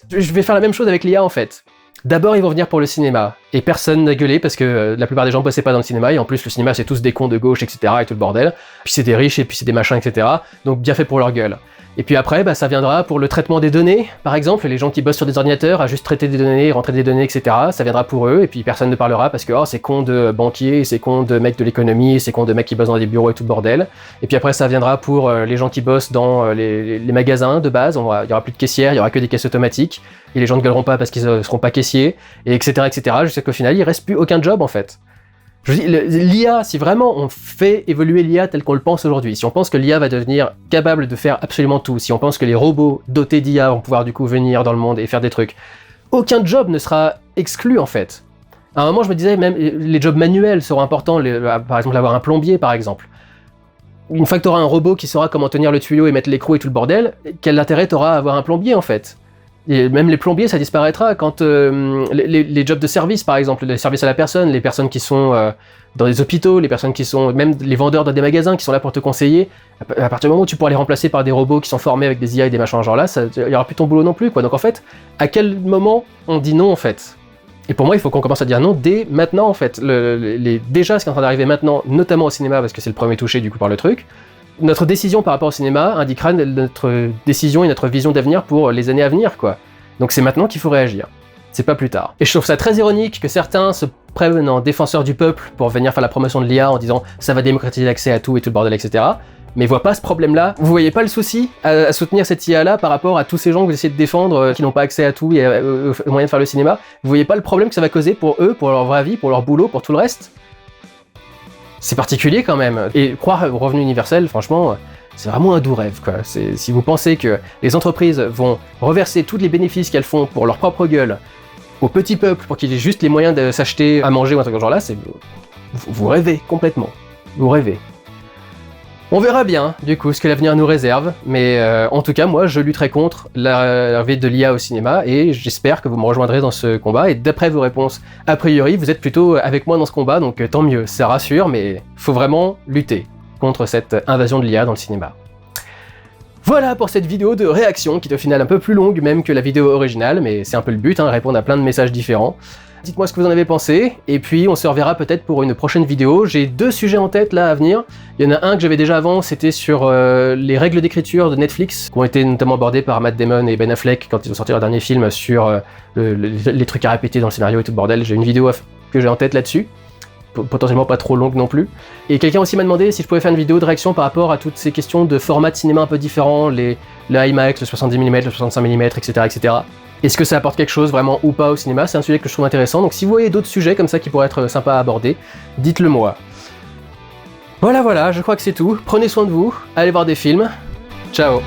Je vais faire la même chose avec l'IA, en fait. D'abord, ils vont venir pour le cinéma, et personne n'a gueulé parce que la plupart des gens passaient pas dans le cinéma, et en plus, le cinéma, c'est tous des cons de gauche, etc., et tout le bordel. Puis c'est des riches, et puis c'est des machins, etc. Donc, bien fait pour leur gueule. Et puis après, bah, ça viendra pour le traitement des données, par exemple, les gens qui bossent sur des ordinateurs, à juste traiter des données, rentrer des données, etc. Ça viendra pour eux, et puis personne ne parlera parce que oh, c'est con de banquiers, c'est con de mecs de l'économie, c'est con de mecs qui bossent dans des bureaux et tout le bordel. Et puis après, ça viendra pour les gens qui bossent dans les magasins de base, il y aura plus de caissières, il y aura que des caisses automatiques, et les gens ne gueuleront pas parce qu'ils seront pas caissiers, et etc., jusqu'à qu'au final, il reste plus aucun job, en fait. Je vous dis, l'IA, si vraiment on fait évoluer l'IA tel qu'on le pense aujourd'hui, si on pense que l'IA va devenir capable de faire absolument tout, si on pense que les robots dotés d'IA vont pouvoir du coup venir dans le monde et faire des trucs, aucun job ne sera exclu en fait. À un moment je me disais même les jobs manuels seront importants, par exemple avoir un plombier par exemple. Une fois que tu auras un robot qui saura comment tenir le tuyau et mettre l'écrou et tout le bordel, quel intérêt t'auras à avoir un plombier en fait ? Et même les plombiers, ça disparaîtra quand les jobs de service, par exemple, les services à la personne, les personnes qui sont dans les hôpitaux, les personnes qui sont, même les vendeurs dans des magasins qui sont là pour te conseiller, à partir du moment où tu pourras les remplacer par des robots qui sont formés avec des IA et des machins genre là, il y aura plus ton boulot non plus, quoi. Donc en fait, à quel moment on dit non en fait ? Et pour moi, il faut qu'on commence à dire non dès maintenant en fait. Déjà, ce qui est en train d'arriver maintenant, notamment au cinéma, parce que c'est le premier touché du coup par le truc, notre décision par rapport au cinéma indiquera notre décision et notre vision d'avenir pour les années à venir, quoi. Donc c'est maintenant qu'il faut réagir. C'est pas plus tard. Et je trouve ça très ironique que certains se prennent en défenseurs du peuple pour venir faire la promotion de l'IA en disant ça va démocratiser l'accès à tout et tout le bordel, etc. Mais voient pas ce problème-là. Vous voyez pas le souci à soutenir cette IA-là par rapport à tous ces gens que vous essayez de défendre qui n'ont pas accès à tout et aux moyens de faire le cinéma. Vous voyez pas le problème que ça va causer pour eux, pour leur vraie vie, pour leur boulot, pour tout le reste ? C'est particulier quand même. Et croire au revenu universel, franchement, c'est vraiment un doux rêve, quoi. Si vous pensez que les entreprises vont reverser tous les bénéfices qu'elles font pour leur propre gueule au petit peuple pour qu'il ait juste les moyens de s'acheter à manger ou un truc genre là, vous rêvez complètement. Vous rêvez. On verra bien, du coup, ce que l'avenir nous réserve, mais en tout cas, moi, je lutterai contre l'arrivée de l'IA au cinéma, et j'espère que vous me rejoindrez dans ce combat, et d'après vos réponses, a priori, vous êtes plutôt avec moi dans ce combat, donc tant mieux, ça rassure, mais faut vraiment lutter contre cette invasion de l'IA dans le cinéma. Voilà pour cette vidéo de réaction, qui est au final un peu plus longue même que la vidéo originale, mais c'est un peu le but, hein, répondre à plein de messages différents. Dites-moi ce que vous en avez pensé, et puis on se reverra peut-être pour une prochaine vidéo. J'ai 2 sujets en tête là à venir. Il y en a un que j'avais déjà avant, c'était sur les règles d'écriture de Netflix, qui ont été notamment abordées par Matt Damon et Ben Affleck quand ils ont sorti leur dernier film sur les trucs à répéter dans le scénario et tout le bordel. J'ai une vidéo que j'ai en tête là-dessus, potentiellement pas trop longue non plus. Et quelqu'un aussi m'a demandé si je pouvais faire une vidéo de réaction par rapport à toutes ces questions de formats de cinéma un peu différents, le IMAX, le 70 mm, le 65 mm, etc., etc. Est-ce que ça apporte quelque chose vraiment ou pas au cinéma? C'est un sujet que je trouve intéressant, donc si vous voyez d'autres sujets comme ça qui pourraient être sympas à aborder, dites-le moi. Voilà, je crois que c'est tout. Prenez soin de vous, allez voir des films. Ciao.